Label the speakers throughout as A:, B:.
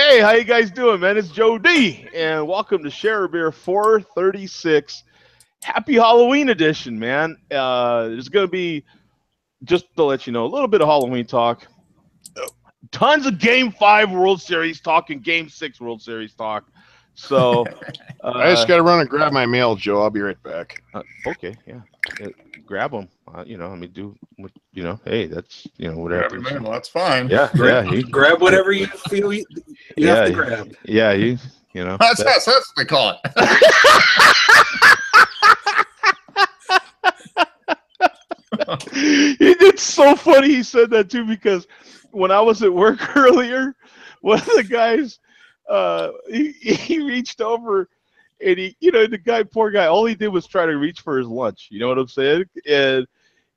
A: Hey, how you guys doing, man? It's Joe D, and welcome to Share a Beer 436. Happy Halloween edition, man. There's going to be, just to let you know, a little bit of Halloween talk. Tons of Game 5 World Series talk and Game 6 World Series talk. So,
B: I just got to run and grab my mail, Joe. I'll be right back.
A: Okay, yeah. Grab them. I mean, hey, that's, whatever.
C: Grab your mail, that's fine.
A: Yeah,
D: grab whatever you feel you have to grab.
A: Yeah,
C: That's what they call it.
A: It's so funny he said that too, because when I was at work earlier, one of the guys, he reached over and poor guy, all he did was try to reach for his lunch. You know what I'm saying? And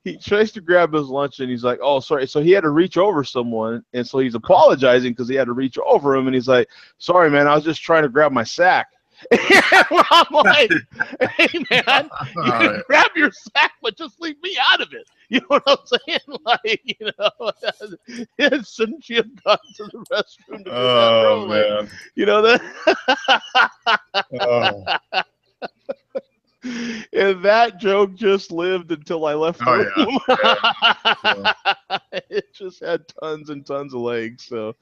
A: he tries to grab his lunch and he's like, oh, sorry. So he had to reach over someone. And so he's apologizing because he had to reach over him. And he's like, sorry, man, I was just trying to grab my sack. And I'm like, hey, man, you can grab your sack, but just leave me out of it. You know what I'm saying? Like, shouldn't you have gone to the restroom to get that roll?
C: Man.
A: That. And that joke just lived until I left the room. Yeah. It just had tons and tons of legs. So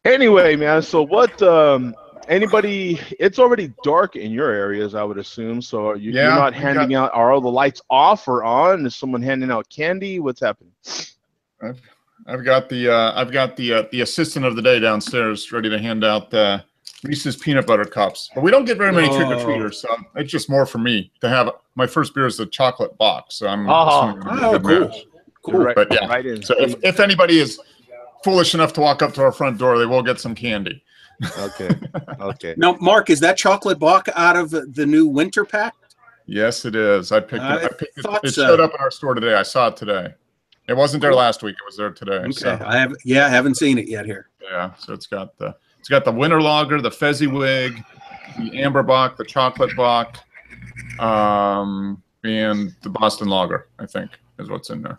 A: anyway, man, so what anybody, it's already dark in your areas, I would assume. So you're not handing out, are all the lights off or on? Is someone handing out candy? What's happening?
C: I've got the assistant of the day downstairs ready to hand out Reese's peanut butter cups, but we don't get very many trick-or-treaters, so it's just more for me to have. My first beer is the chocolate box, so I'm
D: cool.
C: But yeah, so if anybody is foolish enough to walk up to our front door, they will get some candy.
A: Okay.
D: Now, Mark, is that chocolate box out of the new winter pack?
C: Yes, it is. I picked it. It showed up in our store today. I saw it today. It wasn't there last week. It was there today.
D: Okay,
C: so.
D: I haven't seen it yet here.
C: Yeah, so it's got the winter lager, the Fezziwig, the amber bock, the chocolate bock, and the Boston lager, I think, is what's in there.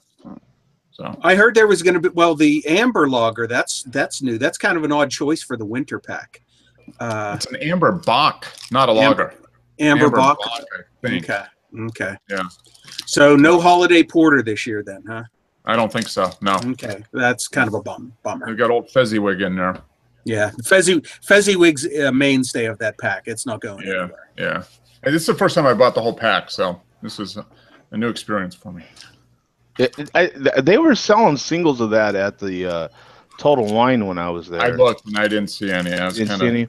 C: So
D: I heard there was going to be, the amber lager. That's new. That's kind of an odd choice for the winter pack.
C: It's an amber bock, not a lager.
D: Amber bock.
C: I think.
D: Okay.
C: Yeah.
D: So no holiday porter this year, then, huh?
C: I don't think so. No.
D: Okay, that's kind of a bummer.
C: We've got old Fezziwig in there.
D: Yeah, Fezziwig's a mainstay of that pack. It's not going anywhere.
C: Yeah. And this is the first time I bought the whole pack, so this is a new experience for me.
A: They were selling singles of that at the Total Wine when I was there.
C: I looked and I didn't see any.
A: Didn't see any?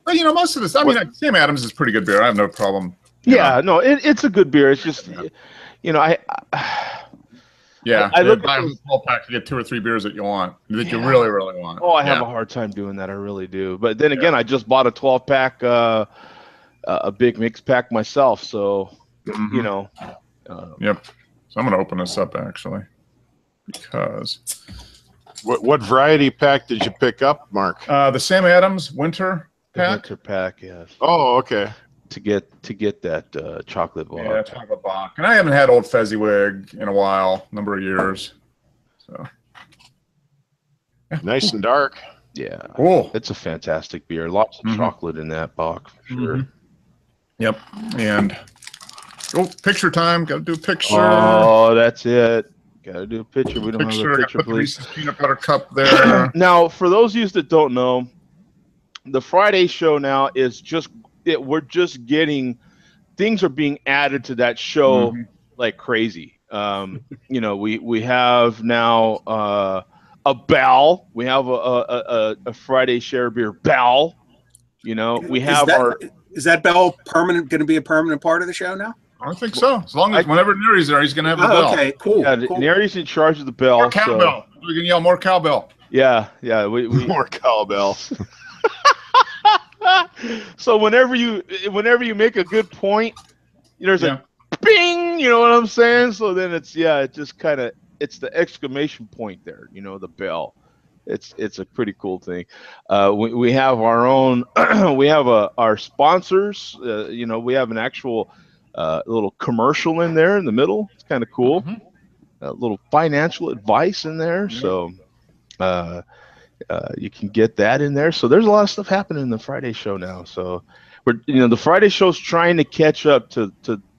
C: Well, most of this. I mean, Sam Adams is pretty good beer. I have no problem.
A: No, it's a good beer. It's just,
C: I look buy a small pack to get 2 or 3 beers that you want, that you really, really want.
A: Oh, I have a hard time doing that. I really do. But then again, I just bought a 12-pack, a big mix pack myself. So,
C: Yep. So I'm going to open this up actually, because.
B: What variety pack did you pick up, Mark?
C: The Sam Adams winter pack.
A: Winter pack, yes.
B: Oh, okay.
A: To get that chocolate bock.
C: Yeah, chocolate bock. And I haven't had old Fezziwig in a while, number of years. So
B: nice and dark.
A: Yeah.
C: Cool.
A: It's a fantastic beer. Lots of chocolate in that bock, for sure.
C: Yep. And picture time. Got to do a picture.
A: Oh, that's it. Got to do a picture. We don't have a picture, please.
C: Reese's peanut butter cup there.
A: Now, for those of you that don't know, the Friday show now is we're just getting, things are being added to that show like crazy. We have now a bell. We have a Friday Share Beer bell. We have
D: is that bell going to be a permanent part of the show now?
C: I think so. As long as whenever Nery's there, he's going to have the bell.
D: Okay, cool.
A: Yeah,
D: cool.
A: Nery's in charge of the bell.
C: More cowbell. So. We can yell more cowbell.
A: Yeah. We
B: more cowbell.
A: So whenever you make a good point, there's a bing. You know what I'm saying? So then it's the exclamation point there. The bell. It's a pretty cool thing. We have our own. We have our sponsors. We have an actual little commercial in there in the middle. It's kind of cool. A little financial advice in there. So You can get that in there. So there's a lot of stuff happening in the Friday show now. So the Friday show's trying to catch up to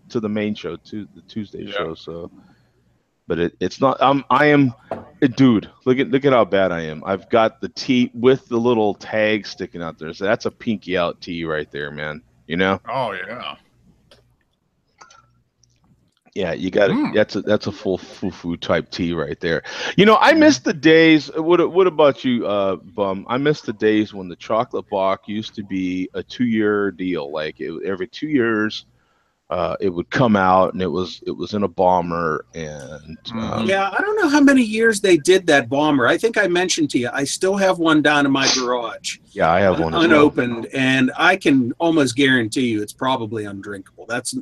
A: the main show, to the Tuesday show. So, but it's not. I am, dude. Look at how bad I am. I've got the tee with the little tag sticking out there. So that's a pinky out tee right there, man. You know?
C: Oh yeah.
A: Yeah, you got it. That's a full foo type tea right there. I miss the days. What about you, Bum? I miss the days when the chocolate box used to be a 2-year deal. Like every 2 years, it would come out, and it was in a bomber. And
D: yeah, I don't know how many years they did that bomber. I think I mentioned to you, I still have one down in my garage.
A: Yeah, I have one
D: unopened, and I can almost guarantee you it's probably undrinkable. That's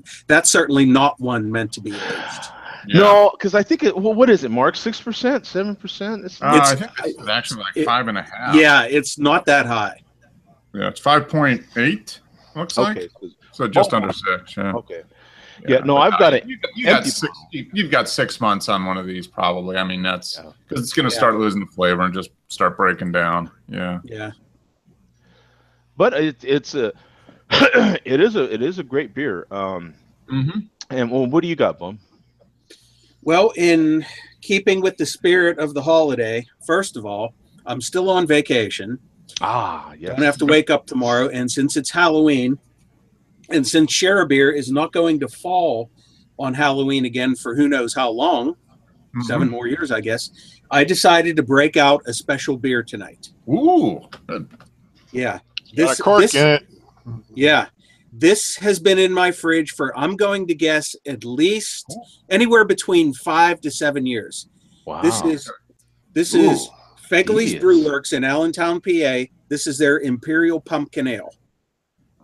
D: certainly not one meant to be aged.
A: Yeah. No, because I think what is it, Mark? 6%, 7%?
C: I think it's actually like 5.5.
D: Yeah, it's not that high.
C: Yeah, it's 5.8. Looks like. So just under 6. Yeah.
A: Okay. Yeah. No, I've got it.
C: You've got 6 months on one of these probably. I mean, that's because it's going to start losing the flavor and just start breaking down. Yeah.
D: Yeah.
A: But it's a it is a great beer. And what do you got, Bum?
D: Well, in keeping with the spirit of the holiday, first of all, I'm still on vacation.
A: Yes.
D: Don't have to wake up tomorrow, and since it's Halloween, and since Share a Beer is not going to fall on Halloween again for who knows how long, 7 more years, I guess, I decided to break out a special beer tonight.
C: Ooh. Good.
D: Yeah.
B: Got a cork in it.
D: Yeah. This has been in my fridge for, I'm going to guess, at least anywhere between 5 to 7 years.
A: Wow.
D: This is Fegley's Brew Works in Allentown, PA. This is their Imperial Pumpkin Ale.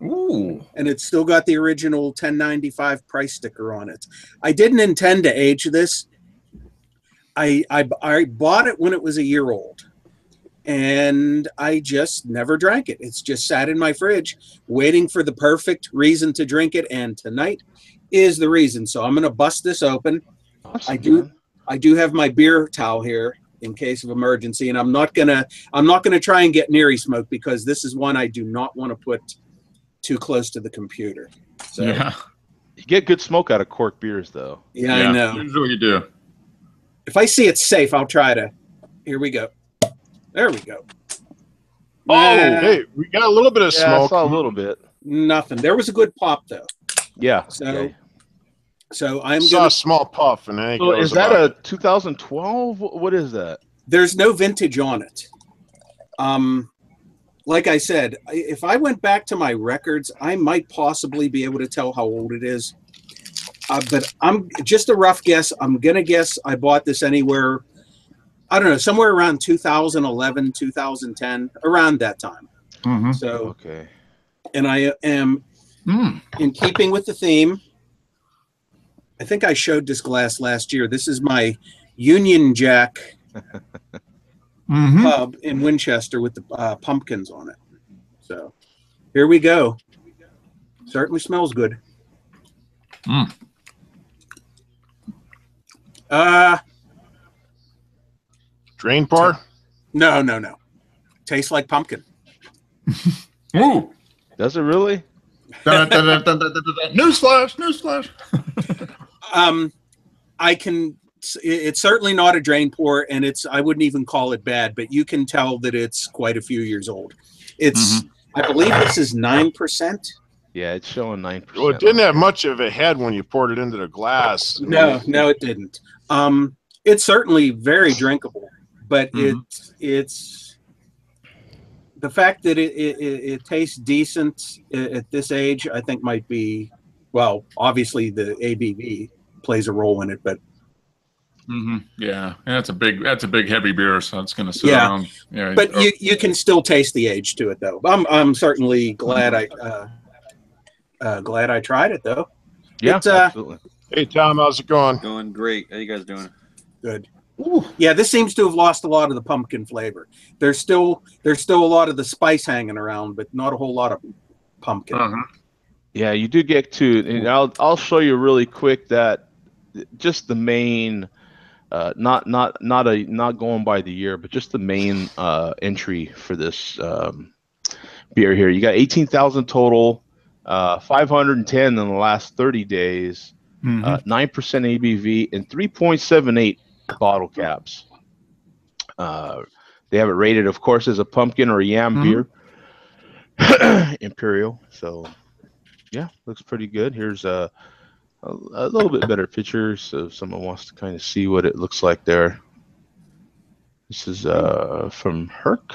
C: Ooh.
D: And it's still got the original $10.95 price sticker on it. I didn't intend to age this. I bought it when it was a year old, and I just never drank it. It's just sat in my fridge waiting for the perfect reason to drink it, and tonight is the reason. So I'm going to bust this open.
A: Awesome,
D: I do have my beer towel here in case of emergency, and I'm not going to try and get Neary smoke, because this is one I do not want to put too close to the computer. So
A: you get good smoke out of cork beers, though.
D: Yeah, I know.
C: Usually you do.
D: If I see it's safe, I'll try to. Here we go. There we go.
B: Oh, hey, we got a little bit of smoke.
A: I saw a little bit.
D: Nothing. There was a good pop, though.
A: Yeah.
D: So I'm
B: saw a small puff, and I think
A: is that a 2012? What is that?
D: There's no vintage on it. Like I said, if I went back to my records, I might possibly be able to tell how old it is. But I'm just a rough guess. I'm going to guess I bought this anywhere, I don't know, somewhere around 2011, 2010, around that time. So, and I am in keeping with the theme. I think I showed this glass last year. This is my Union Jack pub in Winchester with the pumpkins on it. So here we go. Certainly smells good.
B: Drain pour?
D: No. Tastes like pumpkin.
C: Ooh.
A: Does it really?
C: Newsflash.
D: It's certainly not a drain pour, and I wouldn't even call it bad, but you can tell that it's quite a few years old. I believe this is 9%.
A: Yeah, it's showing 9%.
B: Well, it didn't have much of a head when you poured it into the glass.
D: No, it didn't. It's certainly very drinkable, but it's the fact that it tastes decent at this age, I think might be, well, obviously the ABV plays a role in it, but
C: yeah, and that's a big heavy beer, so it's going to sit around. Yeah,
D: but you can still taste the age to it, though. I'm certainly glad I tried it, though.
A: Yeah, absolutely.
B: Hey Tom, how's it going?
E: Going great. How you guys doing?
D: Good. Ooh. Yeah, this seems to have lost a lot of the pumpkin flavor. There's still a lot of the spice hanging around, but not a whole lot of pumpkin.
A: Yeah, you do get to, and I'll show you really quick that just the main not going by the year, but just the main entry for this beer here. You got 18,000 total, 510 in the last 30 days, 9% ABV, and 3.78 bottle caps. They have it rated, of course, as a pumpkin or yam beer, Imperial. So, yeah, looks pretty good. Here's a little bit better picture, so if someone wants to kind of see what it looks like there. This is from Herc.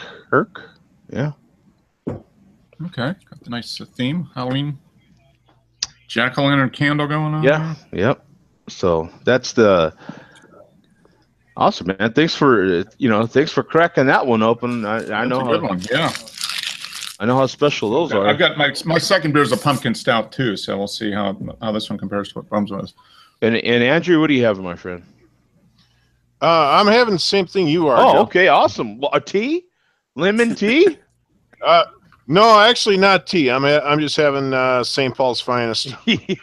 A: Yeah.
C: Okay, got the nice theme, Halloween jack-o'-lantern candle going on.
A: Yeah. Yep. So that's the awesome, man. Thanks for cracking that one open. I know
C: a good one. Yeah.
A: I know how special those are.
C: I've got my second beer is a pumpkin stout too, so we'll see how this one compares to what Bum's was.
A: And Andrew, what do you have, my friend?
B: I'm having the same thing you are.
A: Oh,
B: Joe.
A: okay, awesome. Well, a tea, lemon tea.
B: No, actually not tea. I'm just having St. Paul's finest.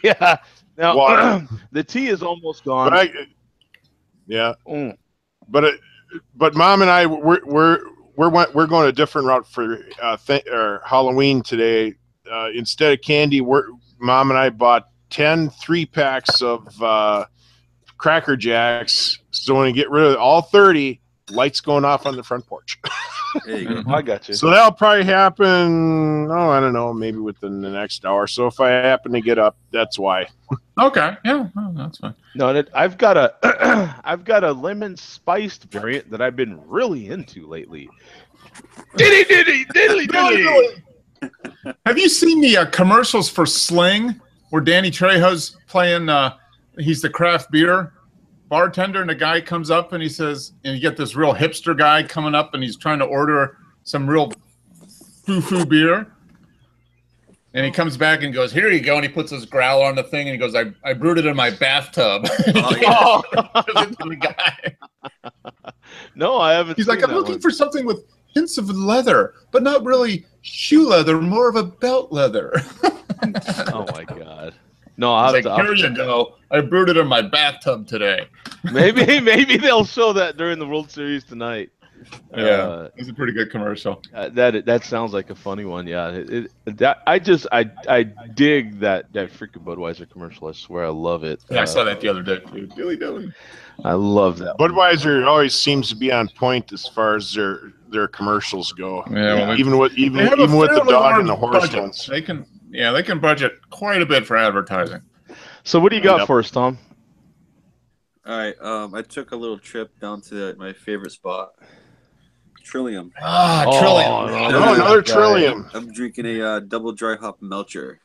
A: Yeah. Now
B: Water.
A: the tea is almost gone.
B: But but Mom and I we're going a different route for Halloween today. Instead of candy, Mom and I bought 10 3-packs of Cracker Jacks. So when you get rid of all 30, lights going off on the front porch.
E: There you go.
A: I got you.
B: So that'll probably happen. Oh, I don't know, maybe within the next hour. So if I happen to get up, that's why.
C: Okay, yeah, that's fine.
A: No, I've got a lemon spiced variant that I've been really into lately. Diddly.
C: Have you seen the commercials for Sling where Danny Trejo's playing? He's the craft beer bartender, and the guy comes up and he says, and you get this real hipster guy coming up and he's trying to order some real foo-foo beer. And he comes back and goes, "Here you go." And he puts his growler on the thing and he goes, I brewed it in my bathtub. The guy.
A: No, I haven't.
C: He's like, "I'm looking for something with hints of leather, but not really shoe leather, more of a belt leather."
A: Oh my God. No, I'll
C: like, "Here you go. I brewed it in my bathtub today."
A: Maybe they'll show that during the World Series tonight.
C: Yeah, it's a pretty good commercial.
A: That sounds like a funny one. Yeah, I dig that freaking Budweiser commercial. I swear, I love it.
C: Yeah, I saw that the other day too. Dilly.
A: I love that.
B: Budweiser always seems to be on point as far as their commercials go.
C: Yeah, well,
B: even with the dog and the horse
C: budget.
B: ones.
C: They can budget quite a bit for advertising.
A: So what do you got for us, Tom?
E: All right. I took a little trip down to my favorite spot, Trillium.
C: Trillium.
B: Oh, another Trillium.
E: I'm drinking a double dry hop Melcher.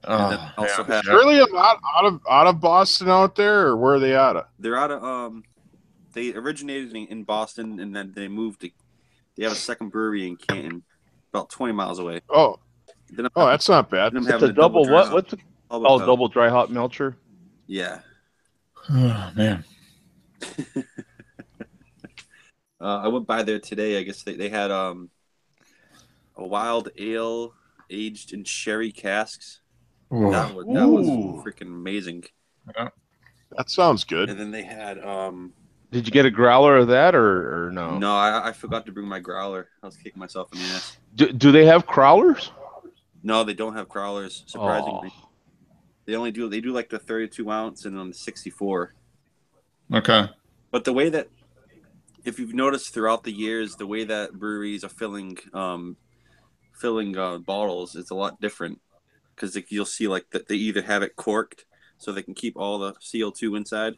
E: And then also have
B: Trillium out of Boston out there, or where are they out of?
E: They're out of they originated in Boston and then they moved to. They have a second brewery in Canton, about 20 miles away.
B: Oh, that's not bad.
E: It's
A: a double what? What's the double dry hop Melcher?
E: Yeah.
C: Oh man.
E: I went by there today. I guess they had a wild ale aged in sherry casks. That was freaking amazing.
C: Yeah.
B: That sounds good.
E: And then they had
A: Did you get a growler of that or no?
E: No, I forgot to bring my growler. I was kicking myself in the ass.
A: Do they have crowlers?
E: No, they don't have crowlers. Surprisingly, they do like the 32 ounce and on the 64.
C: Okay.
E: But the way that, if you've noticed throughout the years, the way that breweries are filling bottles is a lot different. Because you'll see like that they either have it corked so they can keep all the CO2 inside,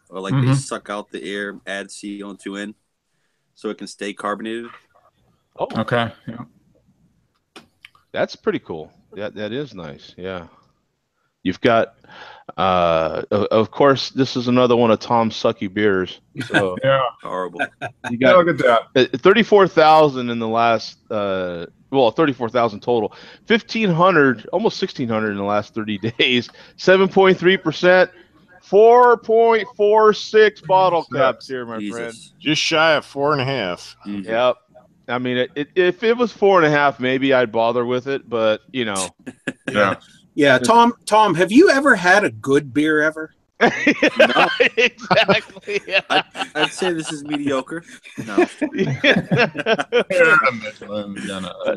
E: or like they suck out the air, add CO2 in, so it can stay carbonated.
A: Oh,
C: okay. Yeah.
A: That's pretty cool. That is nice. Yeah. You've got, of course, this is another one of Tom's sucky beers. So
C: Yeah.
E: Horrible.
A: you got
C: Look at that.
A: 34,000 in the last, 34,000 total. 1,500, almost 1,600 in the last 30 days. 7.3%. 4.46 bottle caps here, my friend.
B: Just shy of 4.5.
E: Jesus.
A: Yep. I mean, if it was 4.5, maybe I'd bother with it, but you know.
C: Yeah.
D: Yeah, Tom, have you ever had a good beer ever?
E: No.
A: Exactly. Yeah.
E: I'd say this is mediocre. No.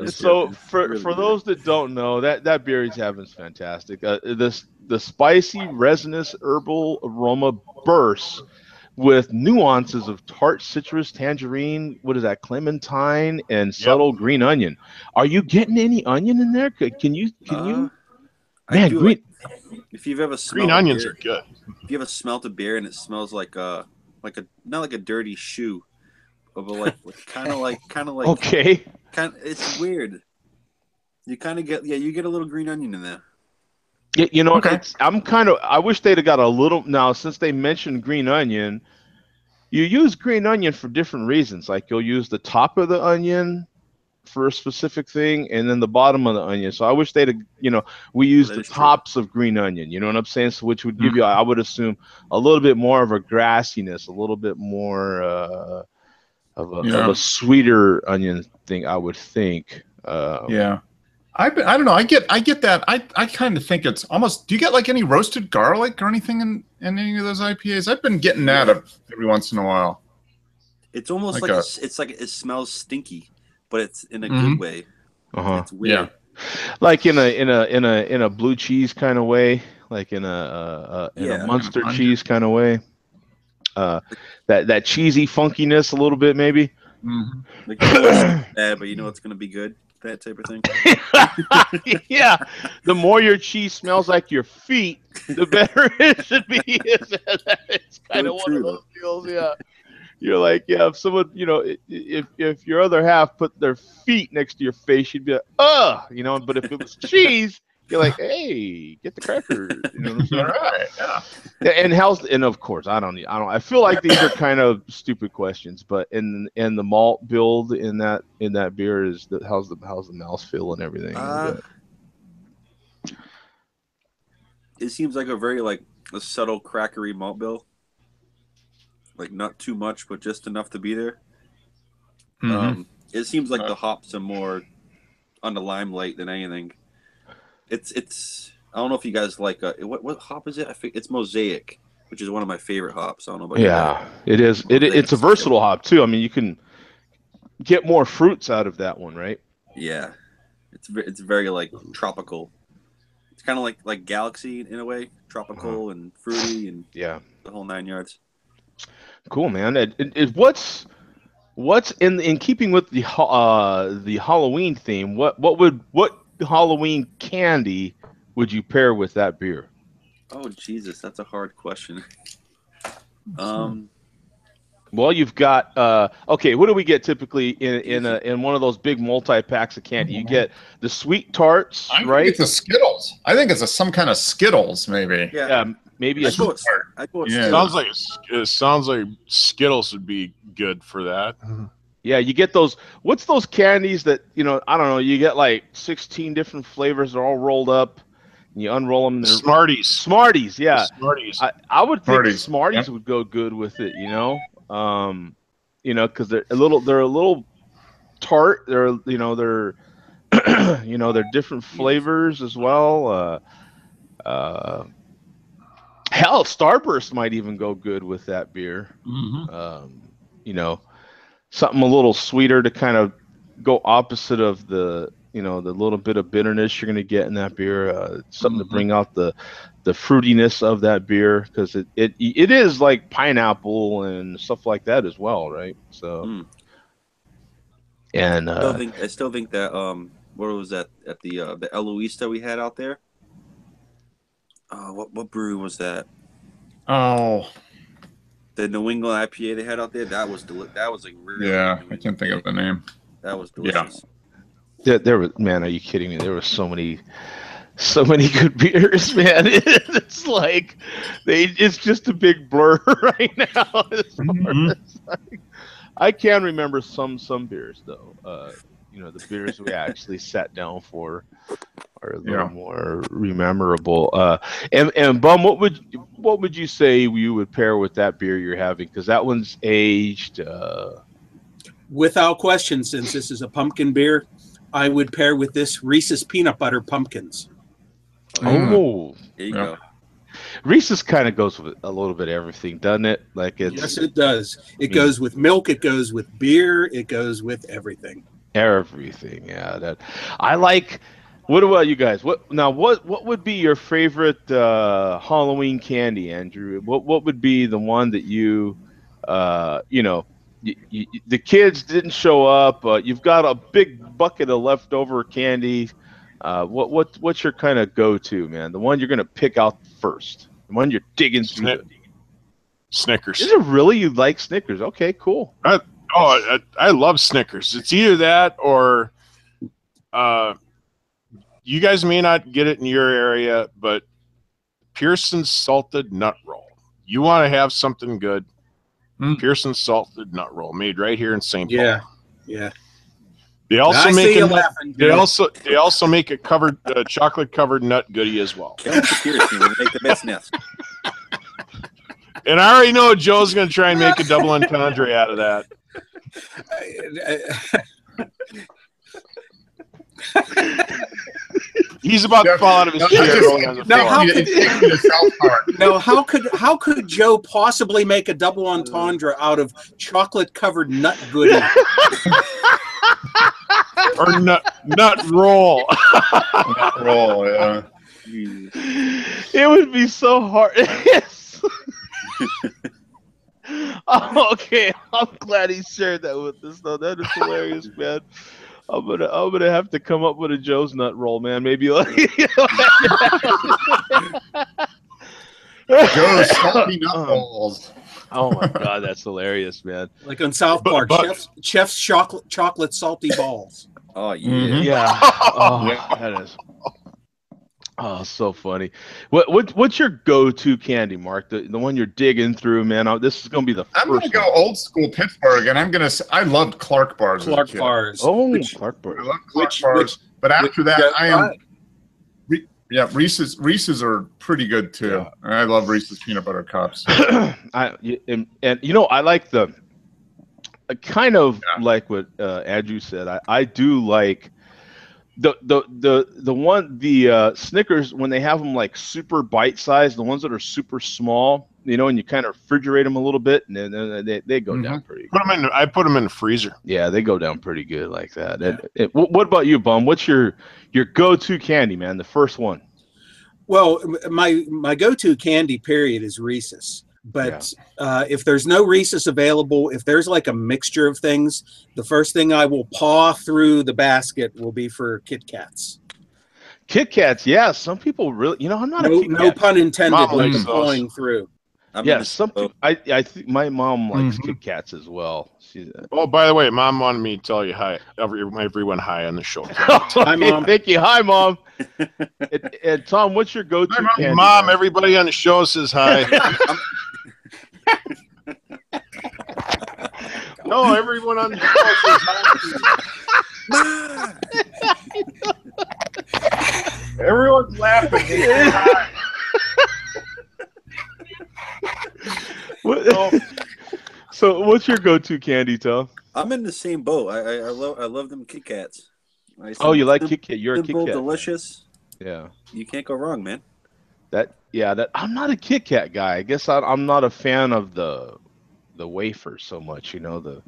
A: So for those that don't know, that beer he's having is fantastic. The spicy resinous herbal aroma bursts with nuances of tart citrus, tangerine, what is that, clementine, and subtle green onion. Are you getting any onion in there? Can you
E: I do
A: green
E: if you've ever smelled
B: Green onions
E: beer,
B: are good.
E: if you ever smelled a beer and it smells like a not like a dirty shoe, but like kind of like
A: okay.
E: it's weird. You kind of get you get a little green onion in there.
A: You know, I wish they'd have got a little now since they mentioned green onion. You use green onion for different reasons. Like you'll use the top of the onion for a specific thing and then the bottom of the onion. So I wish they'd have, we use the tops of green onion, you know what I'm saying? So which would give you, I would assume, a little bit more of a grassiness, a little bit more of a sweeter onion thing, I would think.
C: I don't know. I get that. I kind of think it's almost. Do you get like any roasted garlic or anything in any of those IPAs? I've been getting that every once in a while.
E: It's almost like it smells stinky, but it's in a good way. It's weird.
A: Like in a blue cheese kind of way, like in a Munster cheese kind of way. That cheesy funkiness a little bit maybe.
E: Like, it's bad, but you know it's gonna be good. That type of thing.
A: Yeah. The more your cheese smells like your feet, the better it should be. It's kind of one of those deals. Yeah. You're like, if someone, if your other half put their feet next to your face, you'd be like, but if it was cheese, you're like, hey, get the crackers. You know what I'm saying?
C: Right. Yeah.
A: And of course, I feel like these are kind of stupid questions, but in the malt build in that beer is how's the mouthfeel and everything.
E: It seems like a very a subtle crackery malt bill. Like not too much, but just enough to be there. It seems like the hops are more on the limelight than anything. It's. I don't know if you guys like what hop is it? I think it's Mosaic, which is one of my favorite hops. I don't know about you.
A: It is. It's a versatile hop too. I mean, you can get more fruits out of that one, right?
E: Yeah, it's very tropical. It's kind of like Galaxy in a way, tropical and fruity and the whole 9 yards.
A: Cool, man. What's in keeping with the Halloween theme? What Halloween candy would you pair with that beer?
E: Oh Jesus, that's a hard question.
A: Well, you've got what do we get typically in one of those big multi-packs of candy? You get the sweet tarts, right?
C: It's the Skittles. I think it's some kind of Skittles, maybe.
E: Yeah,
A: maybe a sweet tart.
B: It sounds like Skittles would be good for that.
A: Yeah, you get those. What's those candies that I don't know? You get like 16 different flavors. They're all rolled up. And you unroll them.
B: Smarties.
A: Smarties, yeah.
B: Smarties.
A: I would think Smarties would go good with it. Because they're a little tart. They're they're different flavors as well. Hell, Starburst might even go good with that beer. Something a little sweeter to kind of go opposite of the little bit of bitterness you're going to get in that beer. Something to bring out the fruitiness of that beer, because it is like pineapple and stuff like that as well, right? So, and
E: I still think that what was that at the Eloise we had out there? What brewery was that?
C: Oh.
E: The New England IPA they had out there, that was like really
C: I can't think of the name.
E: That was delicious.
A: There was, man, are you kidding me? There were so many good beers, man. It's like it's just a big blur right now. I can remember some beers though. The beers we actually sat down for are a little more rememberable. And Bum, what would you say you would pair with that beer you're having? Because that one's aged.
D: Without question, since this is a pumpkin beer, I would pair with this Reese's Peanut Butter Pumpkins.
A: Oh,
E: there you go.
A: Reese's kind of goes with a little bit of everything, doesn't it? Like it's
D: Yes, it does. It goes with milk. It goes with beer. It goes with everything.
A: everything. Yeah, that I like. What about you guys? What would be your favorite Halloween candy, Andrew? What would be the one that you know, the kids didn't show up. You've got a big bucket of leftover candy. What's your kind of go-to, man? The one you're gonna pick out first, the one you're digging through.
B: Snickers.
A: Is it really you like Snickers? Okay, cool.
B: I love Snickers. It's either that or you guys may not get it in your area, but Pearson's salted nut roll. You want to have something good? Pearson's salted nut roll, made right here in St. Paul.
D: Yeah.
B: They also they also make a covered chocolate covered nut goodie as well.
E: Pearson would make the best nest.
B: And I already know Joe's going to try and make a double entendre out of that. He's about to fall out of his chair.
D: How could Joe possibly make a double entendre out of chocolate covered nut goodie?
B: Or nut roll.
C: Nut roll, yeah.
A: It would be so hard. Oh, okay. I'm glad he shared that with us, though. That is hilarious, man. I'm gonna have to come up with a Joe's nut roll, man. Maybe like
C: Joe's salty nut rolls.
A: Oh my god, that's hilarious, man.
D: Like on South Park, Chef's chocolate salty balls.
E: Oh yeah,
A: yeah. Oh, yeah. That is. Oh, so funny. What's your go-to candy, Mark? The one you're digging through, man. This is gonna be the first.
C: I'm gonna go old school Pittsburgh, and I loved Clark bars.
D: Clark bars.
A: Oh, Clark bars.
C: I love Clark bars, but after that, Reese's are pretty good too. Yeah. I love Reese's peanut butter cups.
A: and you know, I like the kind of like what Andrew said. I do like. The Snickers, when they have them like super bite sized, the ones that are super small, you know, and you kind of refrigerate them a little bit, and then they go down pretty good.
B: I put them in the freezer.
A: Yeah, they go down pretty good like that. Yeah. What about you, Bum? What's your go-to candy, man? The first one.
D: Well, my go-to candy period is Reese's. But if there's no Reese's available, if there's like a mixture of things, the first thing I will paw through the basket will be for Kit Kats.
A: Kit Kats, yeah. Some people really, you know, I'm not
D: no pun intended. Like pulling through.
A: Some people, I think my mom likes Kit Kats as well.
B: Oh, by the way, Mom wanted me to tell you hi, everyone hi on the show.
A: Hi, Mom. Thank you. Hi, Mom. and Tom, what's your go-to candy?
B: Mom, man? Everybody on the show says hi. No, everyone on the show says hi. Everyone's laughing.
A: So, what's your go-to candy, Tom?
E: I'm in the same boat. I love them Kit Kats.
A: You like Kit Kat? You're a Kit Kat.
E: Delicious.
A: Yeah.
E: You can't go wrong, man.
A: I'm not a Kit Kat guy. I guess I'm not a fan of the wafer so much. You know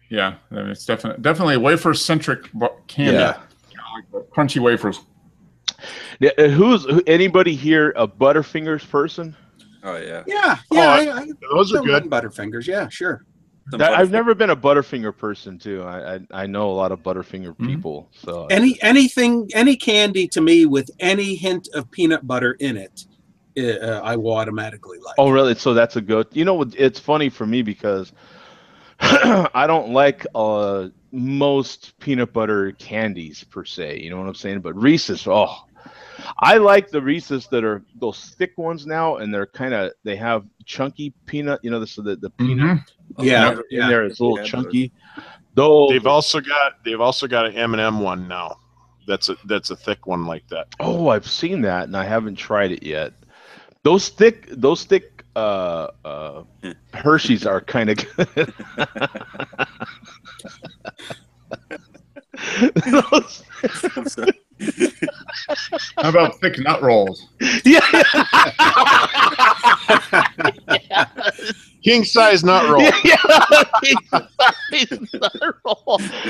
C: Yeah. I mean, it's definitely wafer centric candy.
A: Yeah.
C: Like crunchy wafers.
A: Yeah. Anybody here a Butterfingers person?
E: Oh yeah.
D: Yeah.
B: Those are good.
D: Butterfingers. Yeah, sure.
A: I've never been a Butterfinger person too. I know a lot of Butterfinger people. So
D: any candy to me with any hint of peanut butter in it, I will automatically like.
A: Oh really? So that's a good. You know, it's funny for me because I don't like most peanut butter candies per se. You know what I'm saying? But Reese's, I like the Reese's that are those thick ones now, and they have chunky peanut. You know, the peanut.
D: Yeah,
A: in there it's a little chunky. Though
B: they've also got an M&M one now. That's a thick one like that.
A: Oh, I've seen that, and I haven't tried it yet. Those thick Hershey's are kind of good.
C: How about thick nut rolls?
A: Yeah.
B: King size nut roll.
A: Yeah.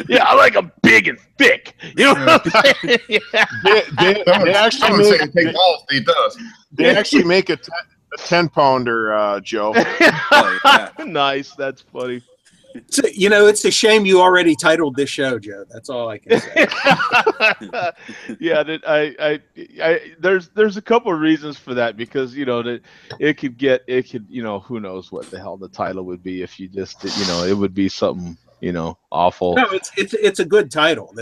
A: Yeah, I like them big and thick. You know what I'm saying? Yeah.
B: They actually
C: Someone say
B: make
C: it takes all he does.
B: they actually make a 10-pounder, Joe.
E: Oh, yeah.
A: Nice. That's funny.
D: So, you know, it's a shame you already titled this show, Joe. That's all I can say.
A: Yeah, there's a couple of reasons for that, because you know that it could you know, who knows what the hell the title would be if you just, you know, it would be something, you know, awful.
D: No, it's a good title.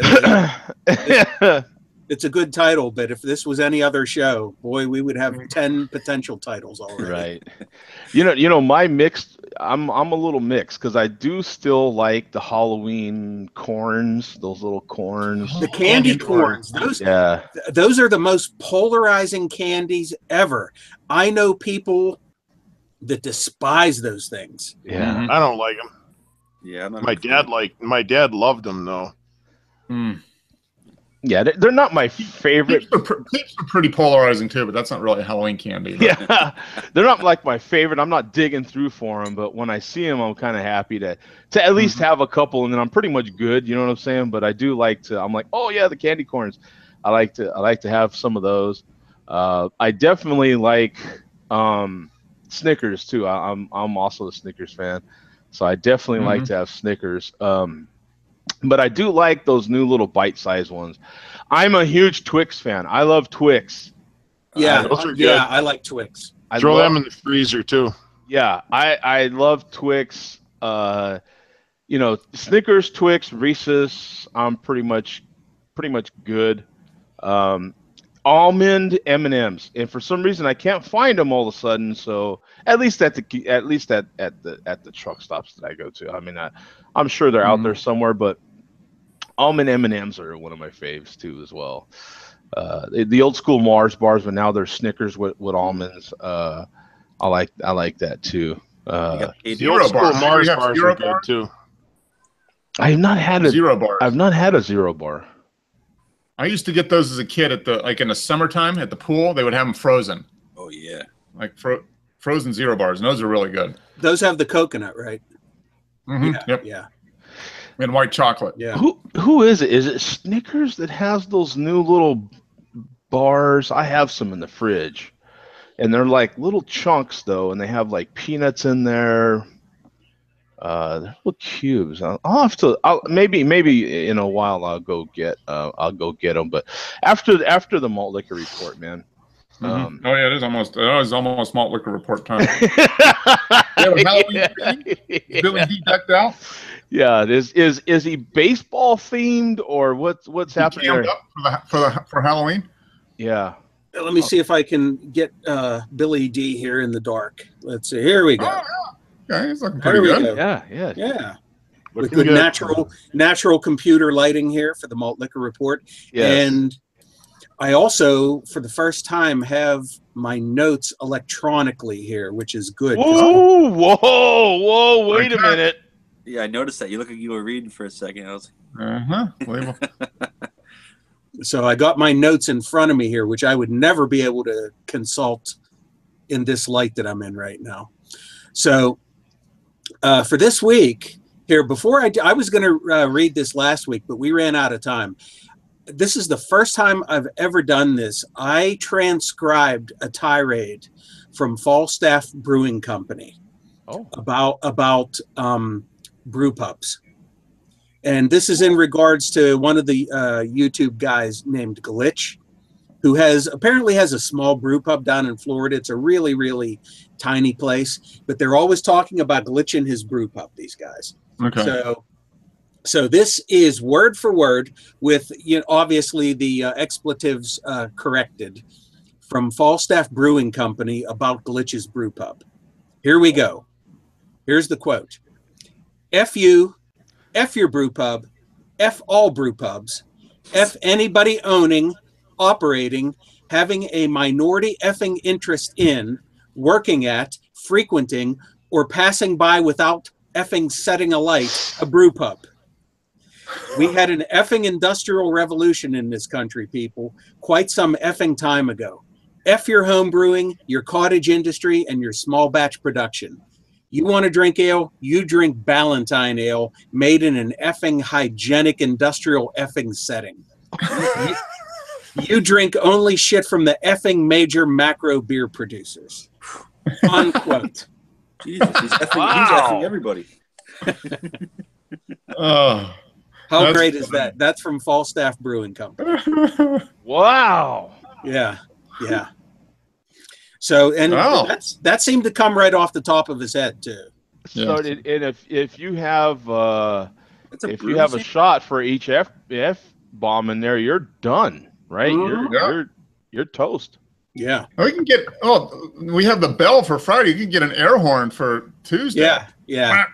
D: It's a good title, but if this was any other show, boy, we would have 10 potential titles already.
A: Right. You know, my mixed. I'm a little mixed because I do still like the Halloween corns, those little corns.
D: The candy corns, those are the most polarizing candies ever. I know people that despise those things.
A: Yeah.
B: I don't like them.
E: Yeah, I'm not
B: My dad loved them though.
A: Yeah, they're not my favorite.
C: Peeps are pretty polarizing too, but that's not really a Halloween candy. But.
A: Yeah, they're not like my favorite. I'm not digging through for them, but when I see them, I'm kind of happy to at least have a couple, and then I'm pretty much good. You know what I'm saying? But I do like to. I'm like, oh yeah, the candy corns. I like to have some of those. I definitely like Snickers too. I'm also a Snickers fan, so I definitely like to have Snickers. But I do like those new little bite-sized ones. I'm a huge Twix fan. I love Twix.
D: Yeah,
B: those are good.
D: I like Twix.
B: Throw them in the freezer too.
A: Yeah, I love Twix. You know, Snickers, Twix, Reese's. I'm pretty much good. Almond M&Ms, and for some reason I can't find them all of a sudden. So at least at the truck stops that I go to. I mean, I'm sure they're out there somewhere, but almond M&Ms are one of my faves too as well. The old school Mars bars, but now they're Snickers with almonds. I like that too.
B: The old school Mars bars are good too.
A: I have not had
C: Zero bars.
A: I've not had a Zero bar.
C: I used to get those as a kid at in the summertime at the pool. They would have them frozen.
E: Oh yeah,
C: like frozen Zero bars, and those are really good.
D: Those have the coconut, right?
C: Yep.
D: Yeah.
C: And white chocolate.
D: Yeah.
A: Who is it? Is it Snickers that has those new little bars? I have some in the fridge, and they're like little chunks though, and they have like peanuts in there. They're little cubes. I'll have to. Maybe in a while I'll go get them. But after the malt liquor report, man.
C: Oh yeah, it is almost malt liquor report time. Billy D decked out.
A: Yeah, is he baseball themed or what's happening there?
C: Up for Halloween?
A: Yeah.
D: Let me see if I can get Billy D here in the dark. Let's see. Here we go.
C: Oh, yeah, he's looking pretty good.
A: Yeah.
D: With good natural computer lighting here for the malt liquor report.
A: Yes.
D: And I also, for the first time, have my notes electronically here, which is good.
A: Whoa! Wait a minute.
E: Yeah, I noticed that. You look like you were reading for a second. I was like,
D: So I got my notes in front of me here, which I would never be able to consult in this light that I'm in right now. So for this week here, before I was going to read this last week, but we ran out of time. This is the first time I've ever done this. I transcribed a tirade from Falstaff Brewing Company about brew pubs. And this is in regards to one of the YouTube guys named Glitch, who apparently has a small brew pub down in Florida. It's a really, really tiny place, but they're always talking about Glitch in his brew pub, these guys.
C: Okay.
D: So this is word for word with, obviously the expletives corrected from Falstaff Brewing Company about Glitch's brew pub. Here we go. Here's the quote. F you, F your brew pub, F all brew pubs, F anybody owning, operating, having a minority effing interest in, working at, frequenting, or passing by without effing setting alight a brew pub. We had an effing industrial revolution in this country, people, quite some effing time ago. F your home brewing, your cottage industry, and your small batch production. You want to drink ale? You drink Ballantine Ale, made in an effing hygienic industrial effing setting. You drink only shit from the effing major macro beer producers. Unquote.
E: Jesus, he's effing everybody.
C: Oh,
D: How great is that? That's from Falstaff Brewing Company.
A: Wow.
D: Yeah, yeah. So, and that seemed to come right off the top of his head too.
A: So,
C: Yeah.
A: and if you have
E: That's
A: a shot for each F bomb in there, you're done, right?
D: Mhm.
A: You're toast.
D: Yeah,
C: We can get. Oh, we have the bell for Friday. You can get an air horn for Tuesday.
D: yeah, yeah.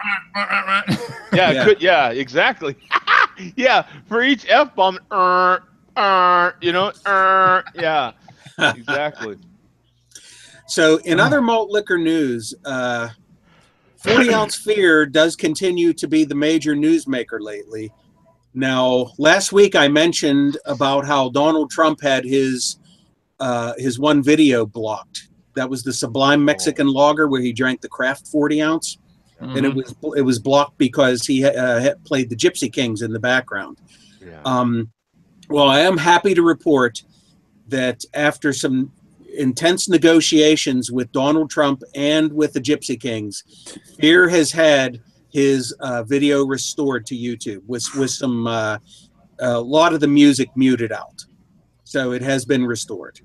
A: Yeah,
D: Yeah.
A: Good. Yeah, exactly. Yeah, for each F bomb, yeah, exactly.
D: So, in other malt liquor news, 40-ounce Fear does continue to be the major newsmaker lately. Now, last week I mentioned about how Donald Trump had his one video blocked. That was the Sublime Mexican Lager where he drank the craft 40-ounce, and it was blocked because he had played the Gypsy Kings in the background.
A: Yeah.
D: Well, I am happy to report that after some intense negotiations with Donald Trump and with the Gypsy Kings, Fear has had his video restored to YouTube with some a lot of the music muted out. So it has been restored.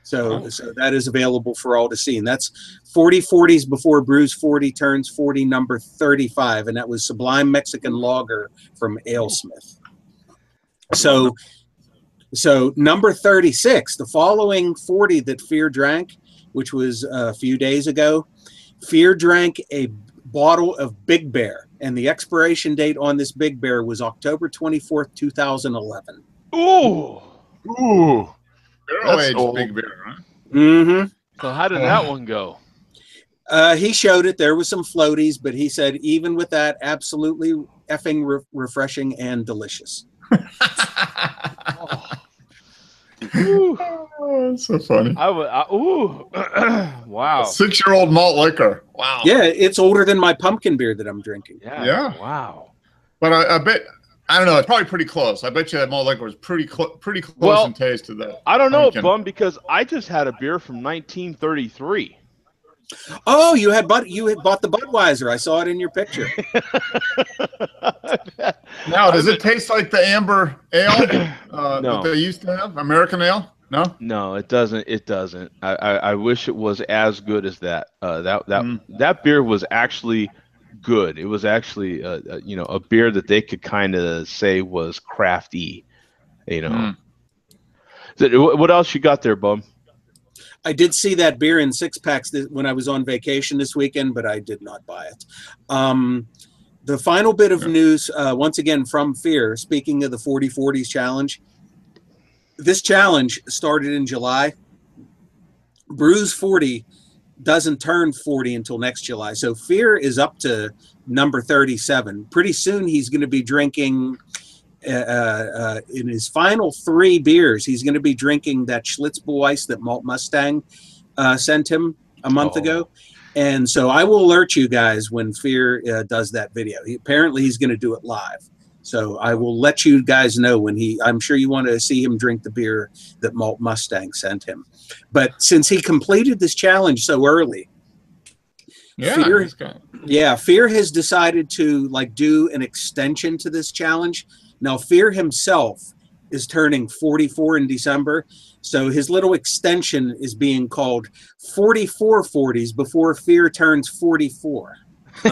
D: So that is available for all to see. And that's 4040s before Brews 40 turns 40, number 35. And that was Sublime Mexican Lager from AleSmith. So number 36, the following 40 that Fear drank, which was a few days ago, Fear drank a bottle of Big Bear, and the expiration date on this Big Bear was October 24th, 2011.
A: Ooh.
C: Barrel-aged
B: old.
C: Big Bear, huh?
D: Mm-hmm.
A: So how did that one go?
D: He showed it. There was some floaties, but he said even with that, absolutely effing refreshing and delicious.
C: Oh, that's so funny.
A: Wow.
C: 6-year-old malt liquor. Wow.
D: Yeah, it's older than my pumpkin beer that I'm drinking.
C: Yeah.
A: Wow.
C: But I bet, I don't know, it's probably pretty close. I bet you that malt liquor was pretty close in taste to that.
A: I don't know,
C: pumpkin.
A: Bum, because I just had a beer from 1933.
D: Oh, you had bought the Budweiser. I saw it in your picture.
C: Now, does it taste like the amber ale
A: No.
C: that they used to have? American ale? No?
A: No, it doesn't. It doesn't. I wish it was as good as that. That beer was actually good. It was actually a beer that they could kind of say was crafty. What else you got there, Bum?
D: I did see that beer in 6-packs when I was on vacation this weekend, but I did not buy it. The final bit of news, once again from Fear, speaking of the 40-40s challenge, this challenge started in July. Brews 40 doesn't turn 40 until next July. So Fear is up to number 37. Pretty soon he's going to be drinking, in his final 3 beers, he's going to be drinking that Schlitz Weiss that Malt Mustang sent him a month ago. And so I will alert you guys when Fear does that video. Apparently he's going to do it live. So I will let you guys know when I'm sure you want to see him drink the beer that Malt Mustang sent him. But since he completed this challenge so early, Fear has decided to do an extension to this challenge. Now, Fear himself is turning 44 in December, so his little extension is being called 44 40s before Fear turns 44.
C: Say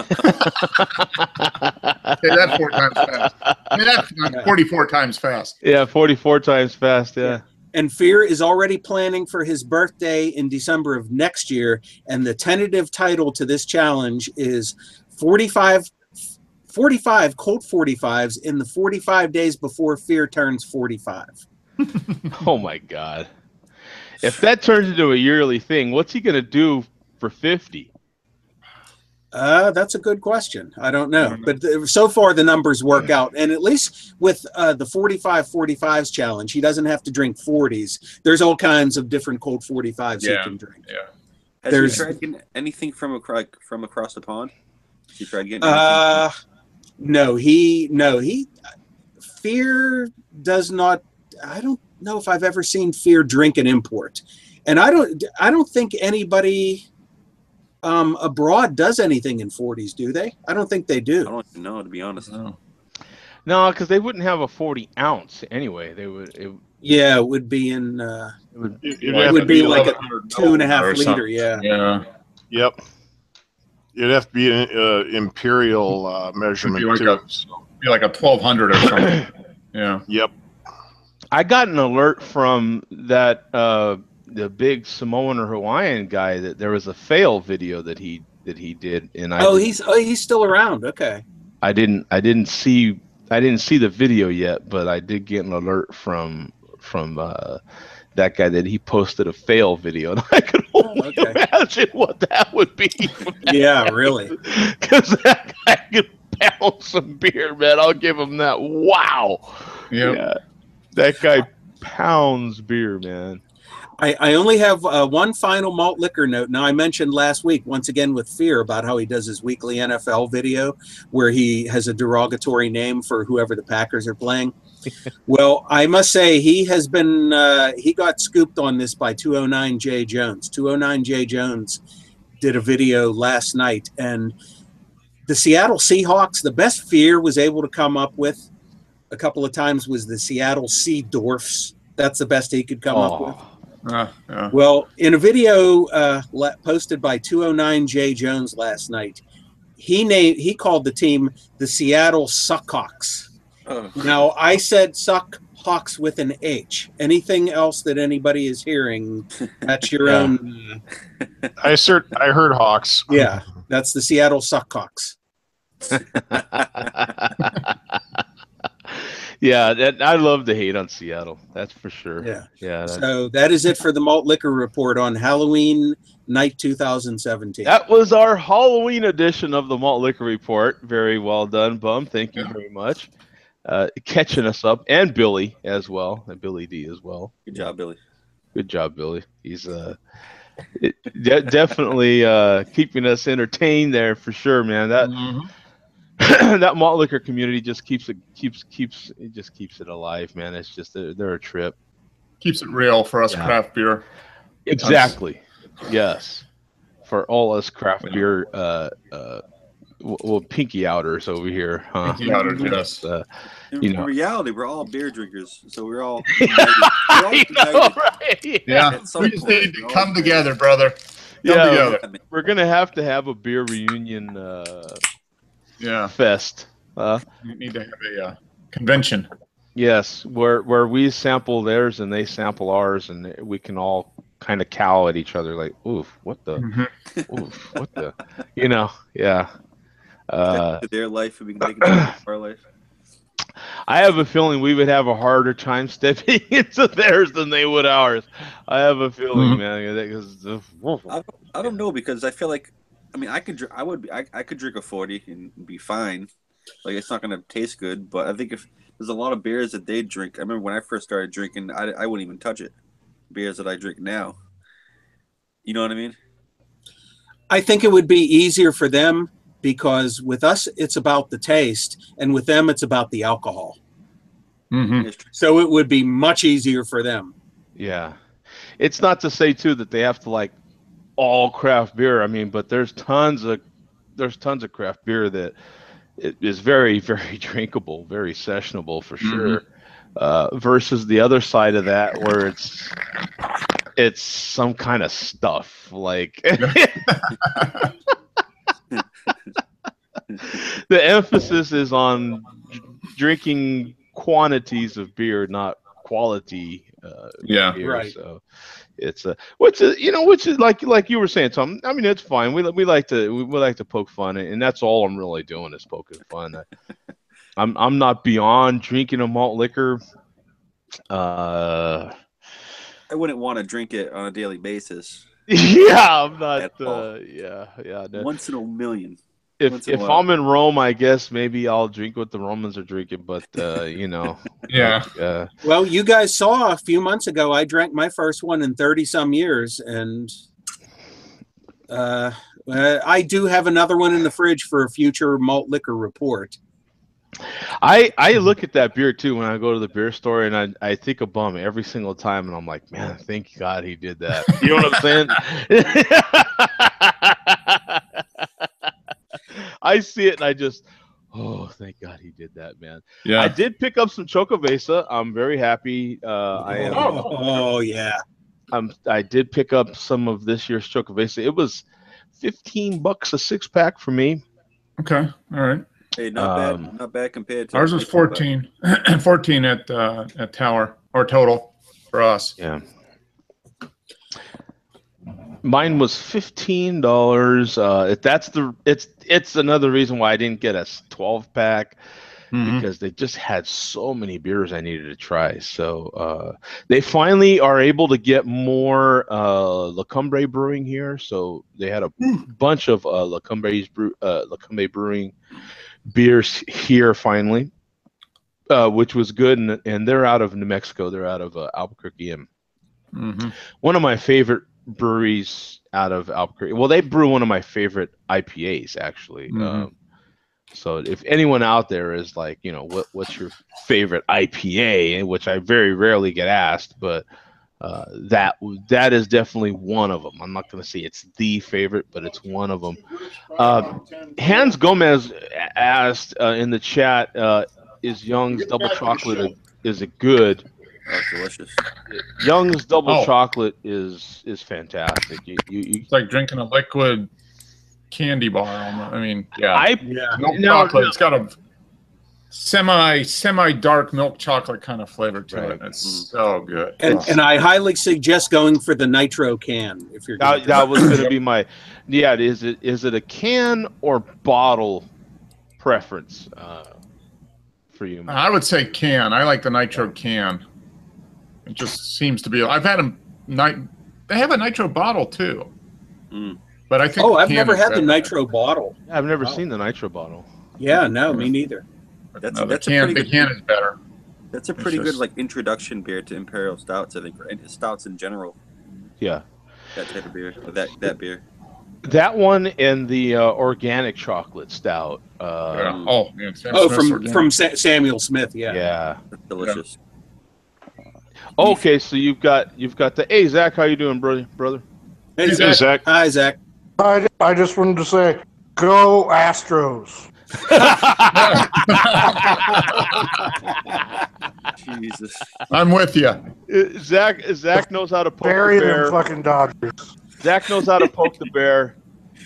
C: that 4 times fast. That's 44 times fast.
A: Yeah, 44 times fast, yeah.
D: And Fear is already planning for his birthday in December of next year, and the tentative title to this challenge is 45 Colt 45s in the 45 days before Fear turns 45.
A: Oh my God. If that turns into a yearly thing, what's he going to do for 50?
D: That's a good question. I don't know. But so far the numbers work out. And at least with the 45-45s challenge, he doesn't have to drink 40s. There's all kinds of different cold 45s he can drink.
C: Yeah.
E: Has he tried getting anything from across the pond? Has he tried getting anything?
D: No, Fear does not. I don't know if I've ever seen Fear drink an import. And I don't think anybody abroad does anything in 40s, do they? I don't think they do.
E: I don't even know, to be honest.
A: No, because they wouldn't have a 40 ounce anyway. They would. It
D: would be in.
B: It would
D: be like a 2.5 liter.
C: Yeah.
B: Yep. It'd have to be an imperial measurement
C: It'd
B: too.
C: Be like a 1200 or something. Yeah.
B: Yep.
A: I got an alert from that the big Samoan or Hawaiian guy that there was a fail video that he did, and
D: he's still around. Okay.
A: I didn't see the video yet, but I did get an alert from that guy that he posted a fail video, and I could only imagine what that would be.
D: Yeah, really.
A: Because that guy could pound some beer, man. I'll give him that. Wow.
C: Yep.
A: Yeah. That guy pounds beer, man.
D: I only have one final malt liquor note. Now, I mentioned last week, once again with Fear, about how he does his weekly NFL video where he has a derogatory name for whoever the Packers are playing. Well, I must say he has been he got scooped on this by 209 J Jones. 209 J Jones did a video last night, and the Seattle Seahawks, the best Fear was able to come up with a couple of times was the Seattle Sea Dwarfs. That's the best he could come up with.
C: Yeah.
D: Well, in a video posted by 209 J Jones last night, he called the team the Seattle Suckhawks. Now, I said Suckhawks with an H. Anything else that anybody is hearing, that's your own.
B: I heard Hawks.
D: Yeah, that's the Seattle Suckhawks.
A: Yeah, I love the hate on Seattle. That's for sure.
D: Yeah. So that is it for the Malt Liquor Report on Halloween night 2017.
A: That was our Halloween edition of the Malt Liquor Report. Very well done, Bum. Thank you very much. Catching us up, and Billy as well, and Billy D as well.
E: Good job, Billy.
A: Good job, Billy. He's definitely keeping us entertained there for sure, man. That that malt liquor community just keeps it alive, man. It's just they're a trip.
C: Keeps it real for us craft beer.
A: Exactly. Yes. For all us craft beer pinky outers over here, huh?
C: Pinky outers, yes.
E: In reality, we're all beer drinkers, so we're all
A: united. Right?
C: Yeah. We just need to come together, brother. Come together.
A: We're gonna have to have a beer reunion fest.
C: We need to have a convention.
A: Yes, where we sample theirs and they sample ours, and we can all kind of cow at each other like, oof, what the, oof, what the,
E: their life, and we can take it to our life.
A: I have a feeling we would have a harder time stepping into theirs than they would ours. I have a feeling, man.
E: I don't know, because I feel like, I mean, I could drink a 40 and be fine. Like, it's not gonna taste good, but I think if there's a lot of beers that they drink. I remember when I first started drinking, I wouldn't even touch it. Beers that I drink now. You know what I mean?
D: I think it would be easier for them, because with us, it's about the taste, and with them, it's about the alcohol. So it would be much easier for them.
A: Yeah. It's not to say, too, that they have to like all craft beer. I mean, but there's tons of craft beer that is very, very drinkable, very sessionable for sure. Versus the other side of that, where it's some kind of stuff like the emphasis is on drinking quantities of beer, not quality beer.
D: Right.
A: So it's which is like you were saying, Tom. I mean, it's fine. We like to poke fun, and that's all I'm really doing is poking fun. I'm not beyond drinking a malt liquor.
E: I wouldn't want to drink it on a daily basis.
A: Yeah, I'm not.
E: At all.
A: Yeah.
E: Once in a million. Once in a
A: if
E: while.
A: I'm in Rome, I guess maybe I'll drink what the Romans are drinking. But
C: Yeah.
D: Well, you guys saw a few months ago, I drank my first one in 30 some years, and I do have another one in the fridge for a future malt liquor report.
A: I look at that beer too when I go to the beer store, and I think of Bum every single time, and I'm like, man, thank God he did that. You know what I'm saying? I see it, and I just, oh, thank God he did that, man.
C: Yeah.
A: I did pick up some Chocovesa. I'm very happy.
D: Oh yeah.
A: I did pick up some of this year's Chocovesa. It was $15 a 6-pack for me.
C: Okay. All right.
E: Hey, not bad compared to
C: Ours was 14, 14 at Tower or total for us.
A: Yeah. Mine was $15. It's another reason why I didn't get a 12-pack because they just had so many beers I needed to try. So they finally are able to get more La Cumbre Brewing here. So they had a bunch of La Cumbre Brewing beers here finally, which was good. And they're out of New Mexico. They're out of Albuquerque. And one of my favorite breweries out of Albuquerque. Well, they brew one of my favorite IPAs, actually. So if anyone out there is like, what's your favorite IPA, which I very rarely get asked, but that is definitely one of them. I'm not going to say it's the favorite, but it's one of them. Hans Gomez asked in the chat, is Young's Double Chocolate, is it good?
E: Oh, delicious.
A: Young's Double Chocolate is fantastic.
C: It's like drinking a liquid candy bar. I mean, milk chocolate. It's got a semi dark milk chocolate kind of flavor to it. It's so good.
D: And I highly suggest going for the nitro can if you're.
A: That was going to be my. Yeah, is it a can or bottle preference for you?
C: I would say can. I like the nitro can. It just seems to be. I've had them. They have a nitro bottle too, but I think.
D: Oh, I've never had the nitro bottle.
A: Yeah, I've never seen the nitro bottle.
D: Yeah, no, me neither.
E: The
C: can is better.
E: That's a pretty good introduction beer to imperial stouts. I think stouts in general.
A: Yeah,
E: that type of beer. That beer.
A: That one and the organic chocolate stout.
D: From Samuel Smith.
A: Yeah,
E: that's delicious.
A: Okay, so you've got the. Hey, Zach, how you doing, brother?
D: Hey, Zach. Hi, Zach.
F: I just wanted to say, go Astros.
E: Jesus,
C: I'm with you.
A: Zach knows how to poke
F: Bury
A: the bear.
F: them fucking Dodgers.
A: Zach knows how to poke the bear.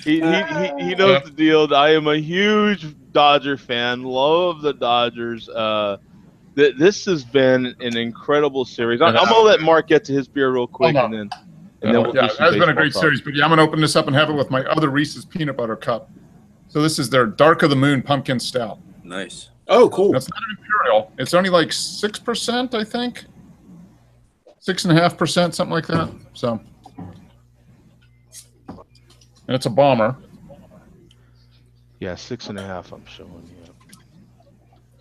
A: He knows the deal. I am a huge Dodger fan. Love the Dodgers. This has been an incredible series. I'm gonna let Mark get to his beer real quick, and then we'll do some
C: that's been a great
A: talk.
C: series. But I'm gonna open this up and have it with my other Reese's peanut butter cup. So this is their Dark of the Moon pumpkin stout.
E: Nice.
D: Oh, cool.
C: That's not an imperial. It's only like 6%, I think. 6.5%, something like that. So, and it's a bomber.
A: Yeah, 6.5. I'm showing you.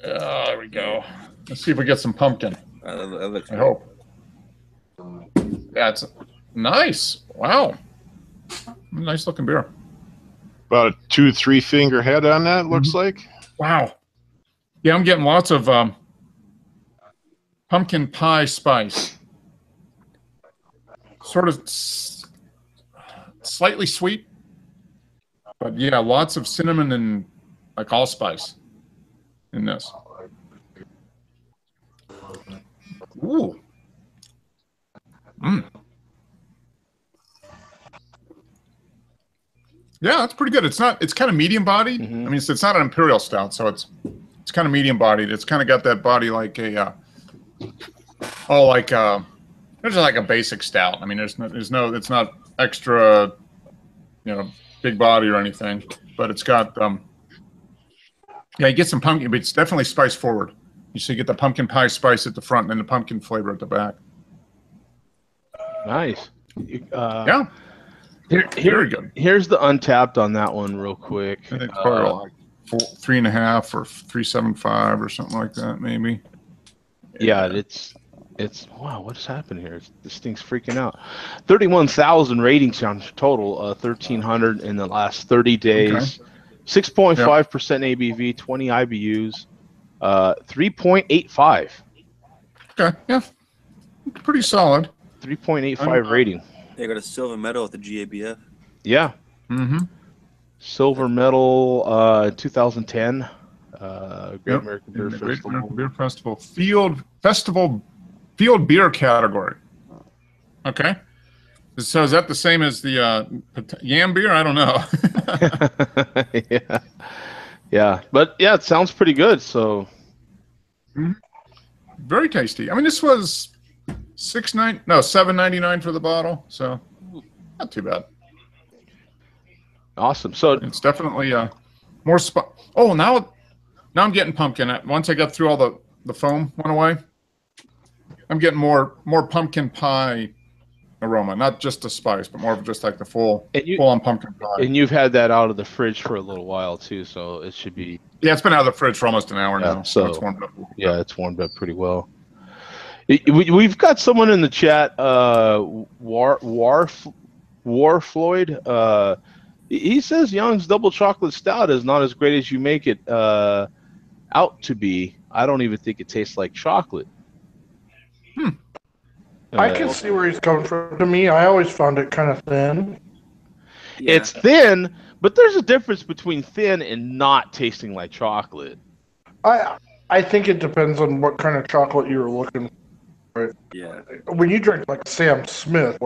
C: There we go. Let's see if we get some pumpkin. I hope. That's nice. Wow. Nice looking beer.
B: About a 2-3 finger head on that, looks like.
C: Wow. Yeah, I'm getting lots of pumpkin pie spice. Sort of slightly sweet. But yeah, lots of cinnamon and like allspice in this. Ooh. Yeah, that's pretty good. It's kind of medium bodied. I mean, it's not an imperial stout, so it's kind of medium bodied. It's kind of got that body like a there's like a basic stout. I mean, it's not extra, big body or anything, but it's got you get some pumpkin, but it's definitely spice forward. You get the pumpkin pie spice at the front and then the pumpkin flavor at the back.
A: Nice.
C: Yeah. Very good.
A: Here's the untapped on that one, real quick.
C: I think probably like 3.5 or 3.75 or something like that, maybe.
A: Yeah, it's wow. What has happened here? This thing's freaking out. 31,000 ratings on total. 1,300 in the last 30 days. 6.5% ABV, 20 IBUs, 3.85.
C: Okay, yeah, pretty solid.
A: 3.85 rating.
E: They got a silver medal at the GABF.
A: Yeah.
C: Mm-hmm.
A: Silver medal, 2010. Great American Beer
C: Great
A: Festival.
C: American Beer Festival field beer category. Okay. So is that the same as the yam beer? I don't know.
A: Yeah, but yeah, it sounds pretty good. So
C: very tasty. I mean, this was $7.99 for the bottle, so not too bad.
A: Awesome. So
C: it's definitely more Oh, now I'm getting pumpkin. Once I got through all the foam went away, I'm getting more pumpkin pie aroma, not just the spice, but more of just like the full on pumpkin pie.
A: And you've had that out of the fridge for a little while too, so it should be.
C: Yeah, it's been out of the fridge for almost an hour now, so it's warmed up.
A: Yeah, it's warmed up pretty well. We've got someone in the chat, War Floyd. He says Young's Double Chocolate Stout is not as great as you make it out to be. I don't even think it tastes like chocolate.
F: I can see where he's coming from. To me, I always found it kind of thin.
E: Yeah.
A: It's thin, but there's a difference between thin and not tasting like chocolate.
F: I think it depends on what kind of chocolate you were looking for.
E: Yeah.
F: When you drink like Sam Smith,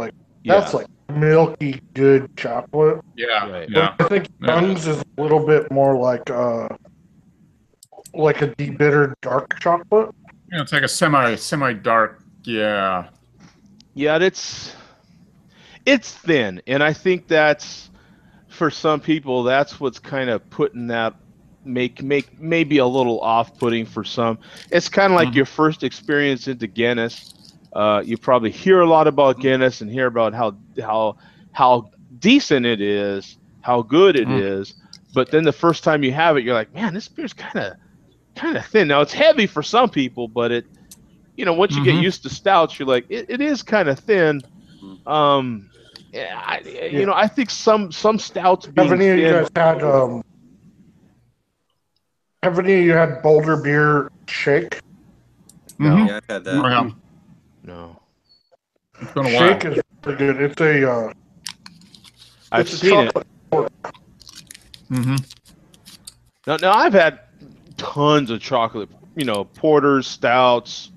F: that's like milky good chocolate.
C: Yeah.
A: Right.
C: Yeah.
F: I think Young's is a little bit more like a de-bittered dark chocolate.
C: Yeah, it's like a semi-dark. Yeah.
A: Yeah, it's thin, and I think that's for some people that's what's kind of putting that make maybe a little off-putting for some. It's kind of like your first experience into Guinness. You probably hear a lot about Guinness and hear about how decent it is, how good it is, but then the first time you have it, you're like, man, this beer's kind of thin. Now it's heavy for some people, but it. Once you get used to stouts, you're like, it is kind of thin. I think some stouts being
F: Have any of you
A: thin.
F: guys have any of you had Boulder Beer Shake?
C: No.
E: Yeah, I've had that.
A: No.
C: It's been a while.
F: Shake is really good. It's a
A: I've seen it. Now I've had tons of chocolate, porters, stouts,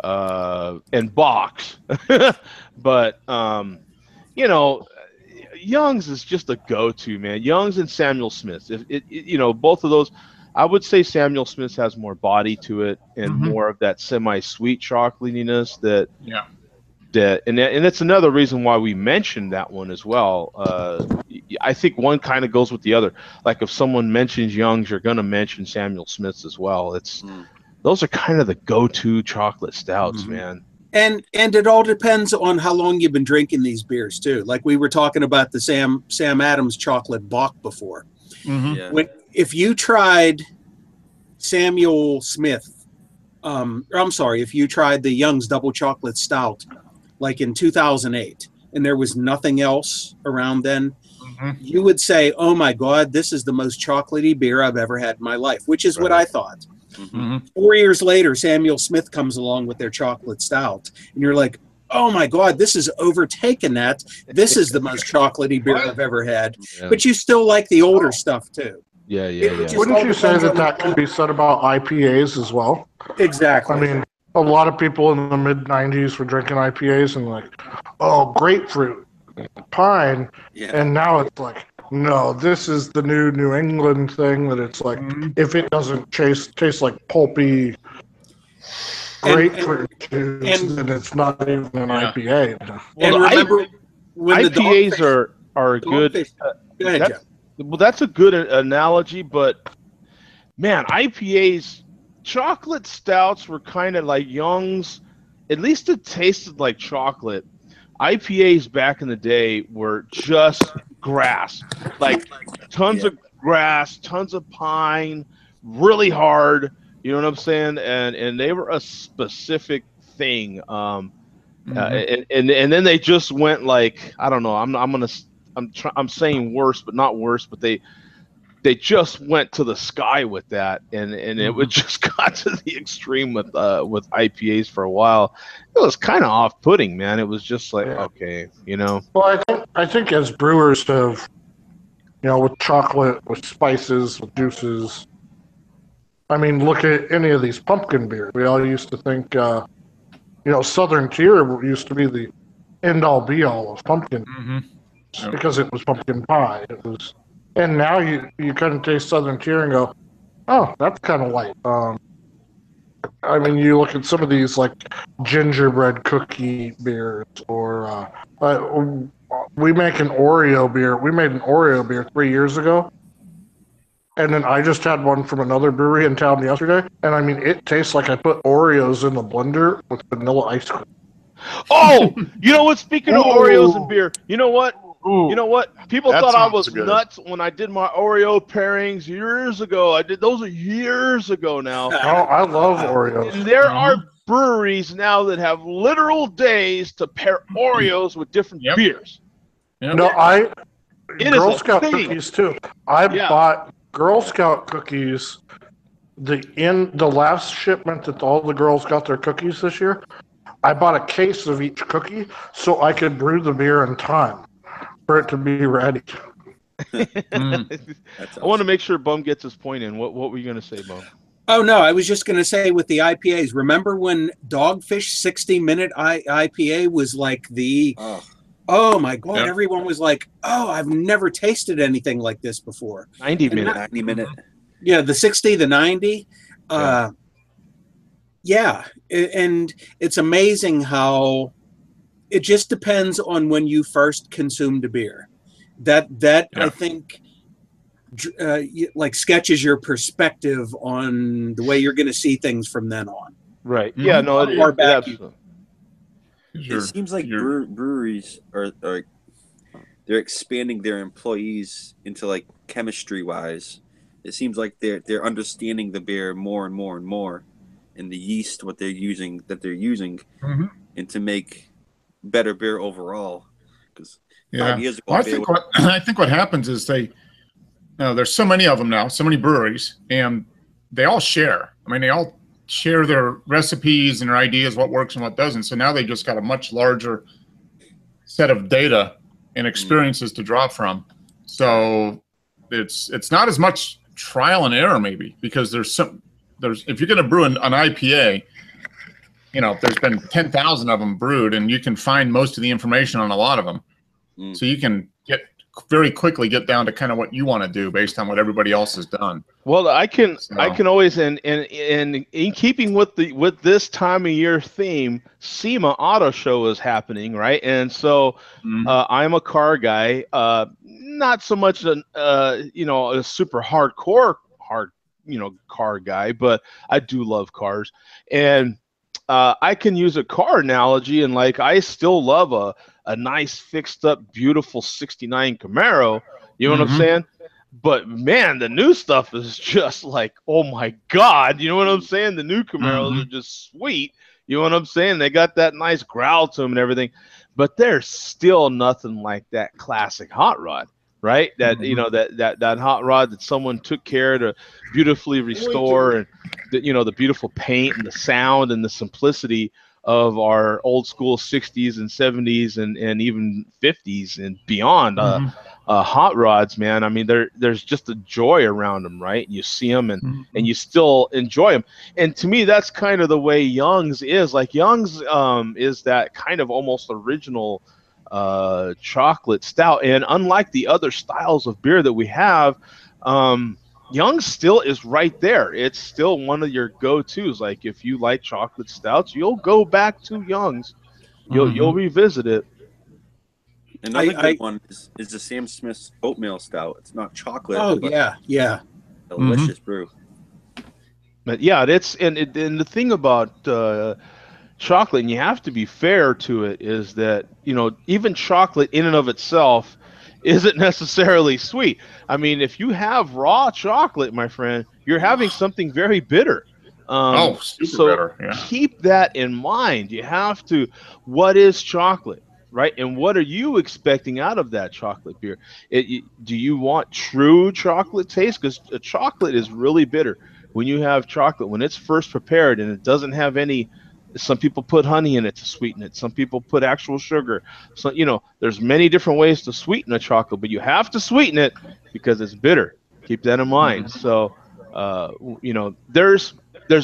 A: and bocks, but Young's is just a go-to, man. Young's and Samuel Smith's. Both of those, I would say Samuel Smith's has more body to it and more of that semi-sweet chocolatiness and that's another reason why we mentioned that one as well. I think one kind of goes with the other. Like if someone mentions Young's, you're going to mention Samuel Smith's as well. Those are kind of the go-to chocolate stouts, man.
D: And it all depends on how long you've been drinking these beers too. Like we were talking about the Sam Adams chocolate bock before.
E: Yeah.
D: If you tried Samuel Smith, if you tried the Young's Double Chocolate Stout, like in 2008, and there was nothing else around then, you would say, "Oh my God, this is the most chocolatey beer I've ever had in my life," which is what I thought. 4 years later, Samuel Smith comes along with their chocolate stout, and you're like, "Oh my God, this has overtaken that. This is the most chocolatey beer I've ever had."
A: Yeah.
D: But you still like the older stuff too.
A: Yeah.
F: Wouldn't you say that could be said about IPAs as well?
D: Exactly.
F: I mean, a lot of people in the mid-'90s were drinking IPAs and like, oh, grapefruit, pine, and now it's like, no, this is the New England thing that it's like, if it doesn't taste like pulpy grapefruit juice, then it's not even an IPA.
D: And remember, when
A: IPAs are good.
D: Go ahead, Jeff.
A: Well, that's a good analogy, but man, IPAs, chocolate stouts were kind of like Young's. At least it tasted like chocolate, IPAs back in the day were just grass, like tons of grass, tons of pine, really hard. You know what I'm saying? And they were a specific thing. And then they just went like, I don't know. I'm saying worse, but not worse. But they just went to the sky with that, and it would just got to the extreme with IPAs for a while. It was kind of off-putting, man. It was just like, okay, you know.
F: Well, I think as brewers have, you know, with chocolate, with spices, with juices. I mean, look at any of these pumpkin beers. We all used to think, you know, Southern Tier used to be the end-all be-all of pumpkin because it was pumpkin pie. It was, and now you kind of taste Southern Tier and go, oh, that's kind of light. I mean, you look at some of these like gingerbread cookie beers, or we make an Oreo beer. We made an Oreo beer 3 years ago. And then I just had one from another brewery in town yesterday, and I mean, it tastes like I put Oreos in the blender with vanilla ice cream.
A: Oh, you know what? Speaking of Oreos and beer, you know what? You know what? People thought I was nuts when I did my Oreo pairings years ago. Those are years ago now.
F: Oh, I love Oreos.
A: And there are breweries now that have literal days to pair Oreos with different beers.
C: Yep.
F: No, Girl Scout
A: thing.
F: cookies too. I bought Girl Scout cookies. The last shipment that all the girls got their cookies this year, I bought a case of each cookie so I could brew the beer in time for it to be ready.
A: I want to make sure Bum gets his point in. What were you going to say, Bum?
D: Oh, no, I was just going to say with the IPAs, remember when Dogfish 60-minute IPA was like the... Oh my God! Everyone was like, "Oh, I've never tasted anything like this before."
E: 90 minute.
D: Yeah, the 60, the 90. Yeah, and it's amazing how it just depends on when you first consumed a beer. That I think like sketches your perspective on the way you're going to see things from then on.
A: Right. Yeah. No.
E: It seems like breweries are they're expanding their employees into like chemistry wise. It seems like they're understanding the beer more and more and more, and the yeast they're using, and to make better beer overall. Because 5 years ago,
C: I think what happens is there's so many of them now, so many breweries, and they all share. I mean, they all share their recipes and their ideas, what works and what doesn't. So now they just got a much larger set of data and experiences to draw from. So it's not as much trial and error maybe, because there's if you're going to brew an IPA, you know, there's been 10,000 of them brewed, and you can find most of the information on a lot of them. So you can very quickly get down to kind of what you want to do based on what everybody else has done.
A: Well, I can always, and in keeping with this time of year theme, SEMA Auto Show is happening, right? And so I'm a car guy, not so much a super hardcore car guy, but I do love cars, and I can use a car analogy, and like I still love a nice fixed up beautiful 69 Camaro, you know what I'm saying? But man, the new stuff is just like, oh my God, you know what I'm saying? The new Camaros are just sweet, you know what I'm saying? They got that nice growl to them and everything, but there's still nothing like that classic hot rod, right? That you know, that hot rod that someone took care to beautifully restore, and the beautiful paint and the sound and the simplicity of our old school 60s and 70s and even 50s and beyond hot rods, man. I mean, there's just a joy around them, right? You see them and you still enjoy them. And to me, that's kind of the way Young's is. Like Young's is that kind of almost original chocolate stout. And unlike the other styles of beer that we have, Young's still is right there. It's still one of your go-tos. Like if you like chocolate stouts, you'll go back to Young's. You'll revisit it.
E: Another good one is the Sam Smith's oatmeal stout. It's not chocolate.
D: Oh yeah.
E: Delicious brew.
A: But yeah, and the thing about chocolate, and you have to be fair to it, is that, you know, even chocolate in and of itself isn't necessarily sweet. I mean, if you have raw chocolate, my friend, you're having something very bitter.
C: Oh, super
A: So
C: bitter. Yeah.
A: keep that in mind. You have to, what is chocolate, right? And what are you expecting out of that chocolate beer? Do you want true chocolate taste? Because chocolate is really bitter. When you have chocolate, when it's first prepared and it doesn't have any, some people put honey in it to sweeten it. Some people put actual sugar. So, you know, there's many different ways to sweeten a chocolate, but you have to sweeten it because it's bitter. Keep that in mind. So, you know, there's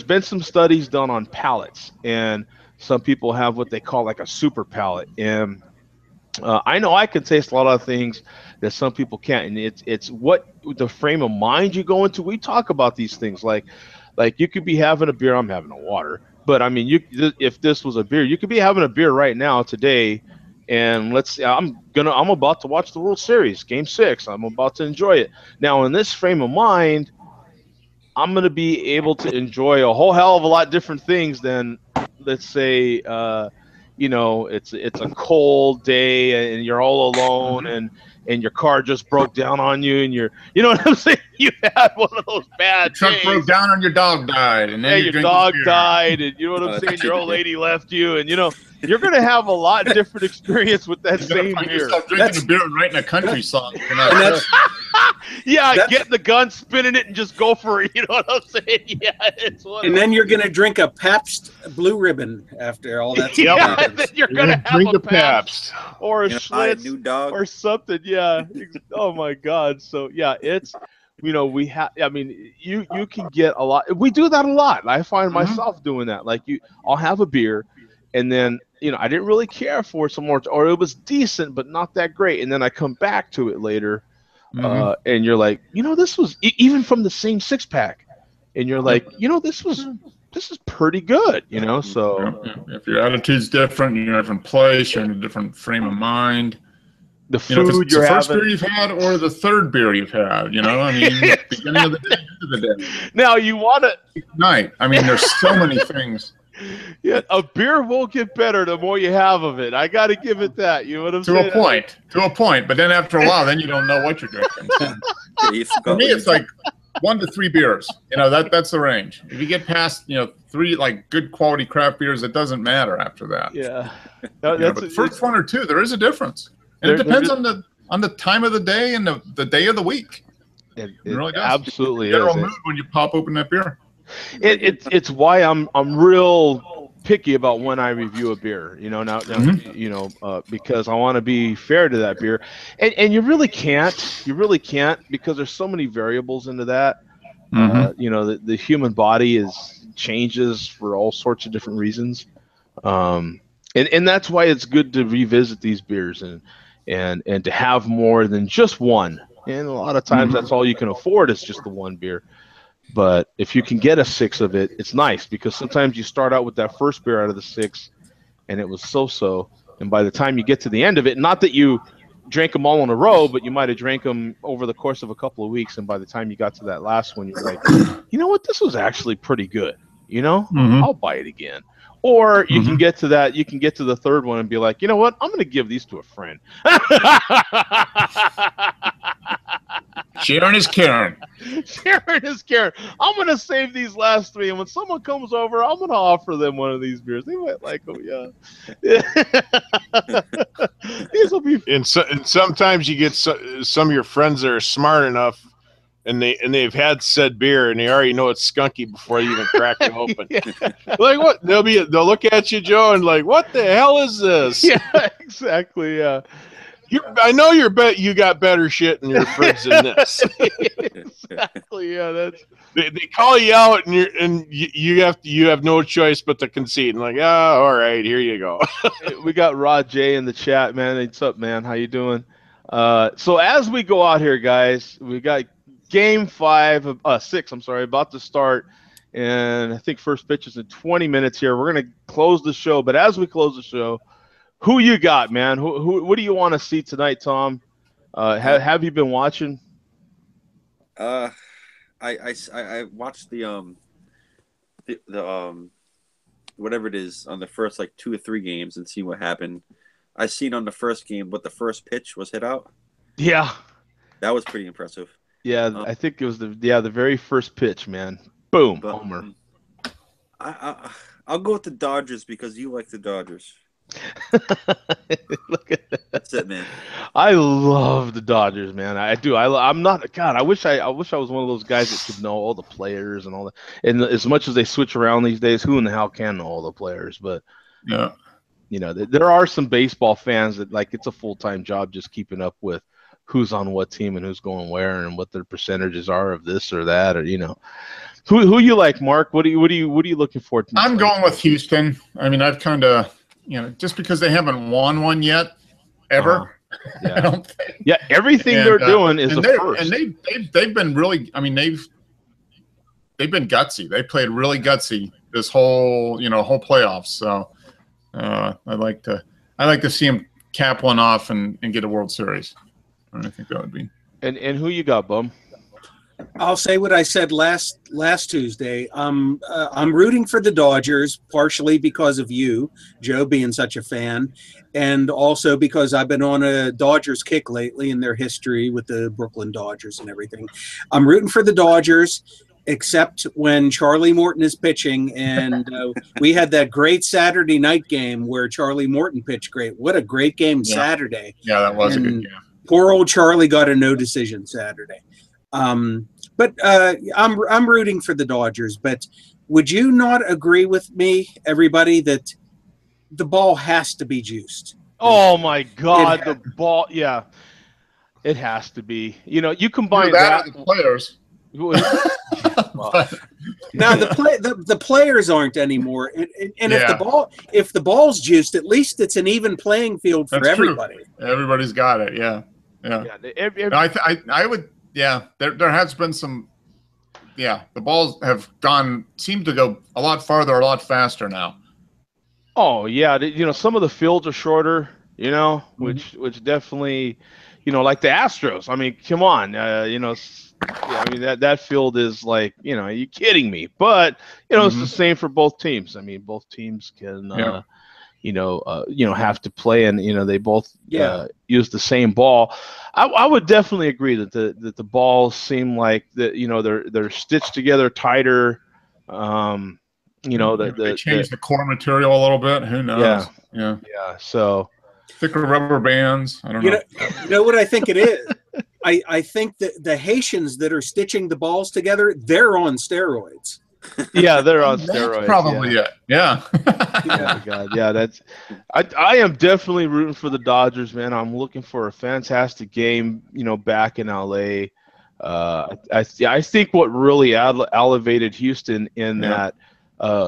A: been some studies done on palates, and some people have what they call like a super palate. And I know I can taste a lot of things that some people can't, and it's what the frame of mind you go into. We talk about these things like you could be having a beer. I'm having a water, but I mean, if this was a beer, you could be having a beer right now today, and let's say I'm about to watch the World Series, Game 6. I'm about to enjoy it now. In this frame of mind, I'm going to be able to enjoy a whole hell of a lot different things than, let's say, you know, it's a cold day and you're all alone, and your car just broke down on you, and you know what I'm saying? You had one of those bad
C: Truck
A: days.
C: broke down and your dog died, and then
A: your dog died, and you know what I'm saying? Your old lady left you, and you know you're going to have a lot different experience with that same
C: find
A: beer.
C: yourself drinking a beer and writing a country song.
A: Yeah, get the gun, spinning it, and just go for it. You know what I'm saying? Yeah, it's one.
D: And then you're going to drink a Pabst Blue Ribbon after all that.
A: Yeah, and then you're going to have a Pabst or a Schlitz
E: new dog
A: or something. Yeah. Oh my God. So yeah, it's, you know, we have. I mean, you can get a lot. We do that a lot. I find myself doing that. Like I'll have a beer, and then, you know, I didn't really care for it so much, or it was decent but not that great, and then I come back to it later. And you're like, you know, this was even from the same 6-pack, and you're like, you know, this is pretty good, you know. So
C: if your attitude's different, you're in a different place, you're in a different frame of mind.
A: The
C: food, you know, if it's
A: you're
C: the first
A: having,
C: beer you've had or the third beer you've had, you know, I mean, beginning of the day, end of the day.
A: Now you want to
C: night. I mean, there's so many things.
A: Yeah, a beer will get better the more you have of it. I got to give it that. You know what I'm saying?
C: To a point. But then after a while, then you don't know what you're drinking. For me, it's like 1 to 3 beers. You know, that's the range. If you get past, you know, 3 like good quality craft beers, it doesn't matter after that.
A: Yeah.
C: No, but the first 1 or 2, there is a difference, and it depends on the time of the day and the day of the week. It really does.
A: Absolutely.
C: General mood when you pop open that beer.
A: It's why I'm real picky about when I review a beer, you know, you know, because I want to be fair to that beer, and you really can't because there's so many variables into that. You know, the human body changes for all sorts of different reasons, and that's why it's good to revisit these beers and to have more than just one. And a lot of times that's all you can afford is just the one beer. But if you can get a 6 of it, it's nice, because sometimes you start out with that first beer out of the 6 and it was so-so. And by the time you get to the end of it, not that you drank them all in a row, but you might have drank them over the course of a couple of weeks. And by the time you got to that last one, you're like, you know what? This was actually pretty good. You know, I'll buy it again. Or you can get to that. You can get to the third one and be like, you know what? I'm going to give these to a friend.
C: Sharon is Karen.
A: Sharon is Karen. I'm going to save these last 3, and when someone comes over, I'm going to offer them one of these beers. They might like them, yeah. These will be.
B: And sometimes you get some of your friends that are smart enough, and they've had said beer, and they already know it's skunky before you even crack it open. Like what? They'll look at you, Joe, and like, what the hell is this?
A: Yeah, exactly. Yeah.
B: I know you got better shit in your fridge than this.
A: Exactly. Yeah,
B: they call you out, and you have no choice but to concede. And like, all right, here you go.
A: We got Rod J in the chat, man. What's up, man? How you doing? So as we go out here, guys, we got Game 6. I'm sorry, about to start, and I think first pitch is in 20 minutes here. We're gonna close the show, but as we close the show, who you got, man? What do you want to see tonight, Tom? Have you been watching?
E: I watched the whatever it is on the first like 2 or 3 games and see what happened. I seen on the first game what the first pitch was hit out.
A: Yeah.
E: That was pretty impressive.
A: Yeah, I think it was the very first pitch, man. Boom,
E: But,
A: homer.
E: I'll go with the Dodgers because you like the Dodgers.
A: Look at that.
E: That's it, man.
A: I love the Dodgers, man. I do. I'm not. God, I wish I was one of those guys that could know all the players and all that. And as much as they switch around these days, who in the hell can know all the players? But
C: Yeah.
A: you know, there are some baseball fans that like it's a full-time job just keeping up with who's on what team and who's going where and what their percentages are of this or that, or you know, who you like, Mark? What are you looking for?
C: I'm going with Houston. I mean, I've kind of, you know, just because they haven't won one yet, ever.
A: Yeah.
C: I don't think.
A: Yeah, everything they're doing is a first.
C: And they've been really. I mean, they've been gutsy. They played really gutsy this whole playoffs. So I like to see them cap one off and get a World Series. I think that would be.
A: And who you got, Bum?
D: I'll say what I said last Tuesday. I'm rooting for the Dodgers, partially because of you, Joe, being such a fan, and also because I've been on a Dodgers kick lately in their history with the Brooklyn Dodgers and everything. I'm rooting for the Dodgers, except when Charlie Morton is pitching, and we had that great Saturday night game where Charlie Morton pitched great. What a great game Saturday.
C: Yeah, that was a good game.
D: Poor old Charlie got a no decision Saturday. But I'm rooting for the Dodgers. But would you not agree with me, everybody, that the ball has to be juiced?
A: Oh my God, the ball! Yeah, it has to be. You know, you combine that
C: with the players.
A: Well,
D: now the players aren't anymore, and if the ball's juiced, at least it's an even playing field for everybody.
C: True. Everybody's got it. Yeah. I would. Yeah, there has been some. Yeah, the balls seem to go a lot farther, a lot faster now.
A: Oh yeah, you know, some of the fields are shorter. You know, which definitely, you know, like the Astros. I mean, come on, you know. Yeah, I mean that field is like, you know, are you kidding me? But you know, it's the same for both teams. I mean, both teams can, have to play, and you know, they both use the same ball. I would definitely agree that the balls seem like that. You know, they're stitched together tighter. You know,
C: they changed the core material a little bit. Who knows? Yeah.
A: So
C: thicker rubber bands. I don't know.
D: You know what I think it is. I think that the Haitians that are stitching the balls together, they're on steroids.
A: Yeah, they're on steroids.
C: Probably it. Yeah.
A: Oh God, yeah. That's. I am definitely rooting for the Dodgers, man. I'm looking for a fantastic game, you know, back in LA. I think what really elevated Houston in that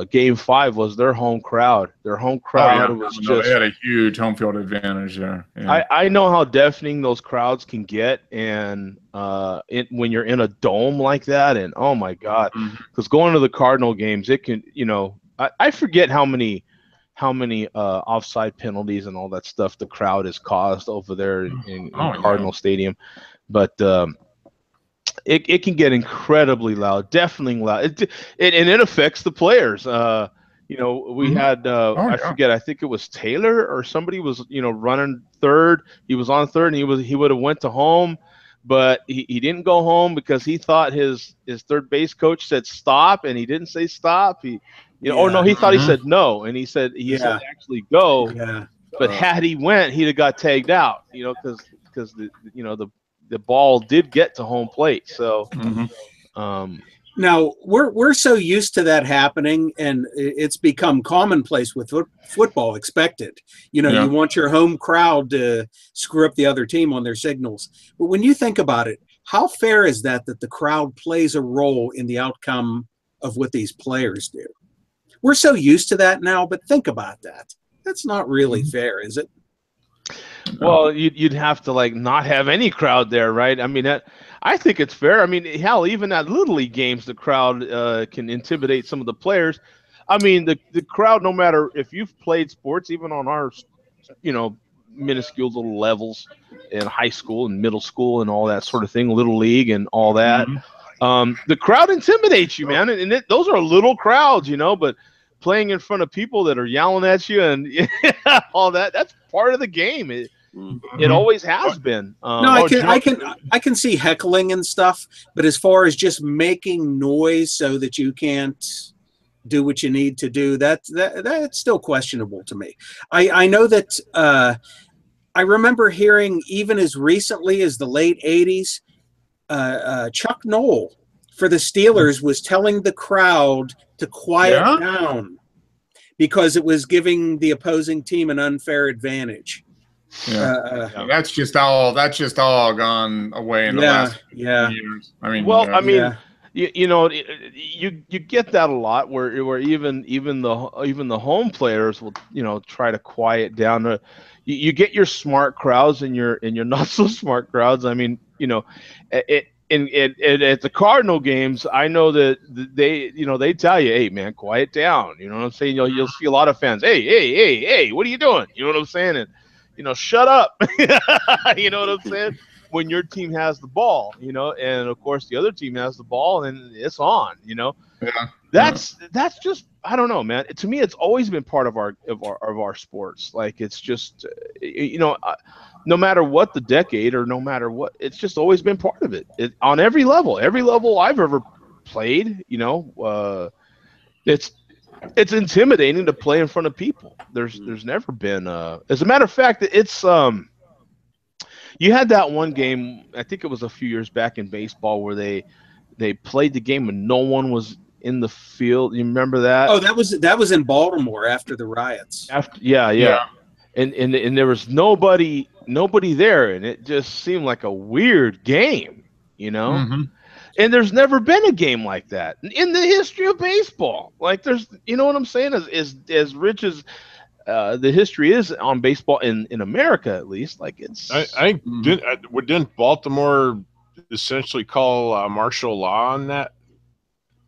A: Game 5 was their home crowd. Their home crowd was just.
C: They had a huge home field advantage there. Yeah.
A: I know how deafening those crowds can get, and when you're in a dome like that, and oh my God, because going to the Cardinal games, it can, you know, I forget how many offside penalties and all that stuff the crowd has caused over there in Cardinal Stadium, but. It can get incredibly loud, definitely loud. And it affects the players. You know, we had I forget. I think it was Taylor or somebody was, you know, running third. He was on third, and he would have went to home, but he didn't go home because he thought his third base coach said stop, and he didn't say stop. He thought he said no, and he said actually go. Yeah. But had he went, he'd have got tagged out. You know, because the ball did get to home plate. So
D: now we're so used to that happening, and it's become commonplace with football, expected. You know, you want your home crowd to screw up the other team on their signals. But when you think about it, how fair is that the crowd plays a role in the outcome of what these players do? We're so used to that now, but think about that. That's not really fair, is it?
A: Well, you'd have to like not have any crowd there, right? I mean, I think it's fair. I mean, hell, even at Little League games, the crowd can intimidate some of the players. I mean, the crowd, no matter if you've played sports, even on our, you know, minuscule little levels in high school and middle school and all that sort of thing, Little League and all that, the crowd intimidates you, man. And those are little crowds, you know, but playing in front of people that are yelling at you and all that. That's part of the game. It always has been.
D: No, I can see heckling and stuff, but as far as just making noise so that you can't do what you need to do, that's still questionable to me. I know that I remember hearing even as recently as the late 80s, Chuck Noll for the Steelers was telling the crowd to quiet down because it was giving the opposing team an unfair advantage.
C: That's just all gone away in the last years. I mean,
A: you get that a lot where even the home players will try to quiet down. You get your smart crowds and your not so smart crowds. I mean, at the Cardinal games, I know that they tell you, hey man, quiet down. You know what I'm saying? You'll see a lot of fans, hey, what are you doing? You know what I'm saying? And shut up. You know what I'm saying? When your team has the ball, and of course the other team has the ball and it's on, That's just, I don't know, man. To me, it's always been part of our sports. Like, it's just, no matter what the decade or no matter what, it's just always been part of it. On every level I've ever played, it's intimidating to play in front of people. There's never been as a matter of fact, it's you had that one game, I think it was a few years back in baseball, where they played the game and no one was in the field. You remember that?
D: Oh, that was in Baltimore after the riots.
A: Yeah. And there was nobody there, and it just seemed like a weird game, And there's never been a game like that in the history of baseball. Like, there's, what I'm saying, as rich as the history is on baseball in America, at least. Like, it's.
B: Didn't Baltimore essentially call martial law on that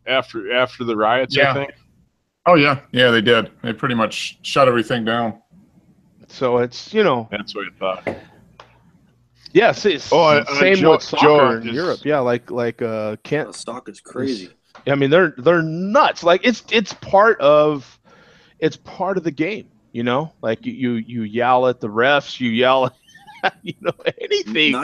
B: after the riots? I think.
C: Oh yeah, they did. They pretty much shut everything down.
A: So it's
B: That's what I thought.
A: Yeah, same with soccer in Europe. Yeah, like Kent.
E: Soccer's crazy.
A: I mean, they're nuts. Like, it's part of the game. Like you yell at the refs, you yell at anything.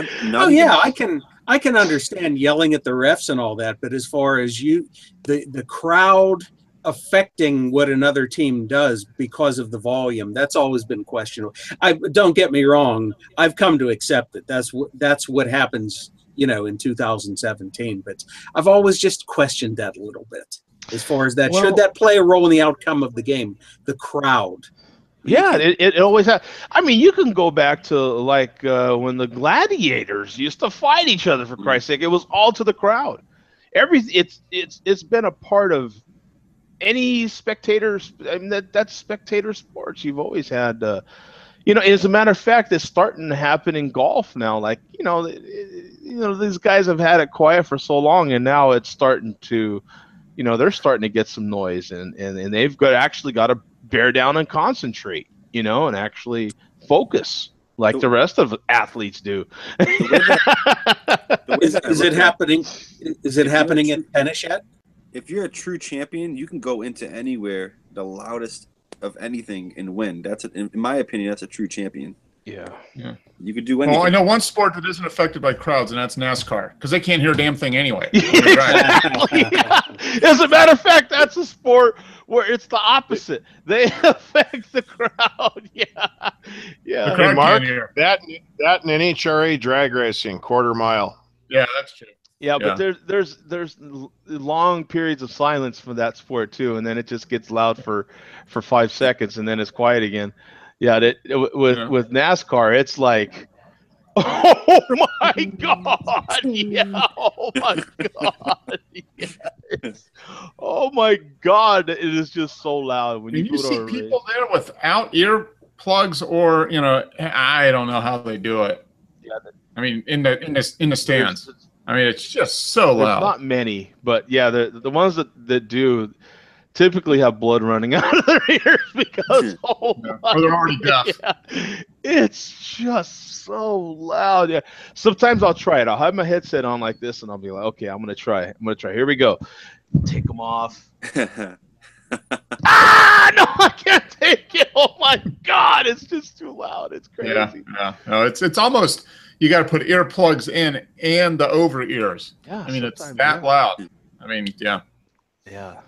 D: I can understand yelling at the refs and all that, but as far as the crowd affecting what another team does because of the volume, that's always been questionable. Don't get me wrong, I've come to accept that that's what happens, in 2017, but I've always just questioned that a little bit as far as that. Should that play a role in the outcome of the game, the crowd?
A: Yeah, it always has. I mean, you can go back to like when the gladiators used to fight each other, for Christ's sake. It was all to the crowd. It's been a part of any spectators. I mean, that's spectator sports. You've always had, as a matter of fact, it's starting to happen in golf now. Like, these guys have had it quiet for so long, and now it's starting to, they're starting to get some noise, and they've actually got to bear down and concentrate, and actually focus like the rest of athletes do.
D: Is it happening? Is it happening in tennis yet?
E: If you're a true champion, you can go into anywhere, the loudest of anything, and win. In my opinion, that's a true champion.
A: Yeah.
E: You could do anything.
C: Well, I know one sport that isn't affected by crowds, and that's NASCAR, because they can't hear a damn thing anyway.
A: Exactly. As a matter of fact, that's a sport where it's the opposite. They affect the crowd. Yeah.
B: Okay, Mark, that and NHRA drag racing, quarter mile.
C: Yeah, that's true.
A: Yeah, but there's long periods of silence for that sport too, and then it just gets loud for 5 seconds, and then it's quiet again. Yeah, with NASCAR, it's like, oh my God! Yeah, oh my God! Yes. Oh my God! It is just so loud when
C: you see people there without earplugs, or I don't know how they do it. Yeah, I mean, in the stands. I mean, it's just so loud.
A: There's not many, but yeah, the ones that do typically have blood running out of their ears because
C: or they're already deaf.
A: Yeah, it's just so loud. Yeah, sometimes I'll try it. I'll have my headset on like this, and I'll be like, okay, I'm gonna try. Here we go. Take them off. No, I can't take it. Oh my God, it's just too loud. It's crazy.
C: Yeah. No, it's almost you got to put earplugs in and the over ears.
A: Yeah,
C: I mean, it's that loud. I mean, yeah.
A: Yeah,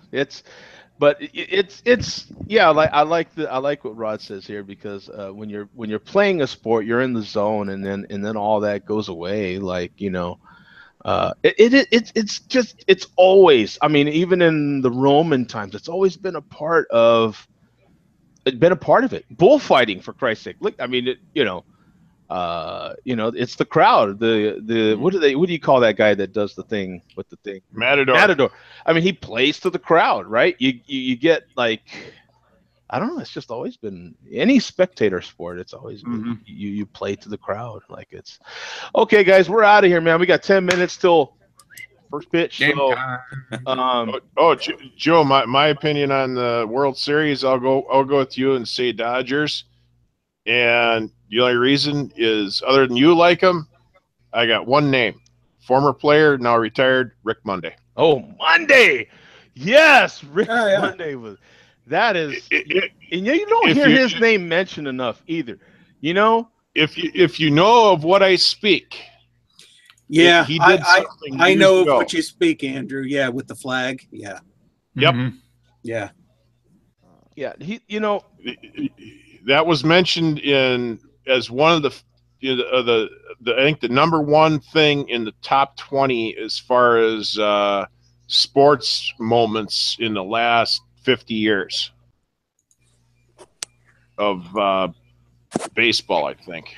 A: but it's yeah. Like I like what Rod says here because when you're playing a sport, you're in the zone, and then all that goes away. Like it's always. I mean, even in the Roman times, it's always been a part of. It's been a part of it. Bullfighting, for Christ's sake. Look, I mean, it's the crowd. The what do you call that guy that does the thing with the thing?
B: Matador.
A: I mean, he plays to the crowd, right? You get like, I don't know. It's just always been any spectator sport. It's always been, you play to the crowd. Like it's okay, guys. We're out of here, man. We got 10 minutes till first pitch. So,
B: Joe, my opinion on the World Series, I'll go with you and say Dodgers. And the only reason is, other than you like him, I got one name. Former player, now retired, Rick Monday.
A: Oh, Monday. Yes, Rick Monday was. That is, and you don't hear his name mentioned enough either. You know,
B: if you know of what I speak,
D: yeah,
B: he did something.
D: I know of what you speak, Andrew. Yeah, with the flag. Yeah.
B: Yep.
D: Yeah.
A: Yeah.
B: That was mentioned as one of the I think the number one thing in the top 20 as far as sports moments in the last 50 years of baseball, I think.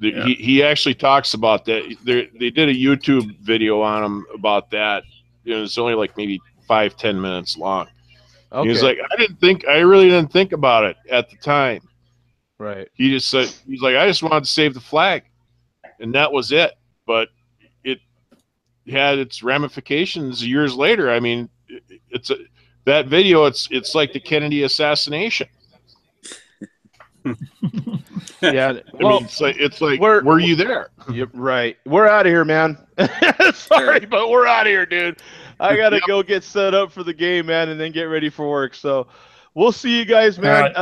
B: He actually talks about that. They did a YouTube video on him about that. It's only like maybe 5-10 minutes long. Okay. He was like, I really didn't think about it at the time.
A: Right.
B: He just said, he's like, I just wanted to save the flag, and that was it. But it had its ramifications years later. I mean, that video. It's like the Kennedy assassination.
A: Yeah.
B: Well, I mean, it's like were you there?
A: Yep. Right. We're out of here, man. Sorry, but we're out of here, dude. I gotta go get set up for the game, man, and then get ready for work. So we'll see you guys, man.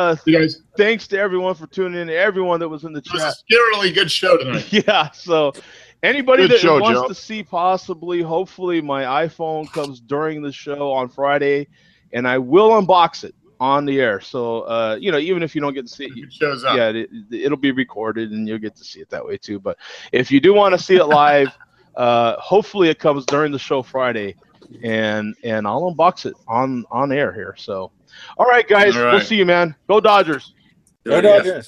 A: Thanks to everyone for tuning in, everyone that was in the chat.
C: It was a really good show tonight.
A: Yeah, so anybody that wants to see hopefully my iPhone comes during the show on Friday, and I will unbox it on the air. So, even if you don't get to see it,
C: shows up.
A: Yeah, it'll be recorded, and you'll get to see it that way too. But if you do want to see it live, hopefully it comes during the show Friday, and I'll unbox it on air here. So, all right, guys, we'll see you, man. Go Dodgers.
D: Go Dodgers.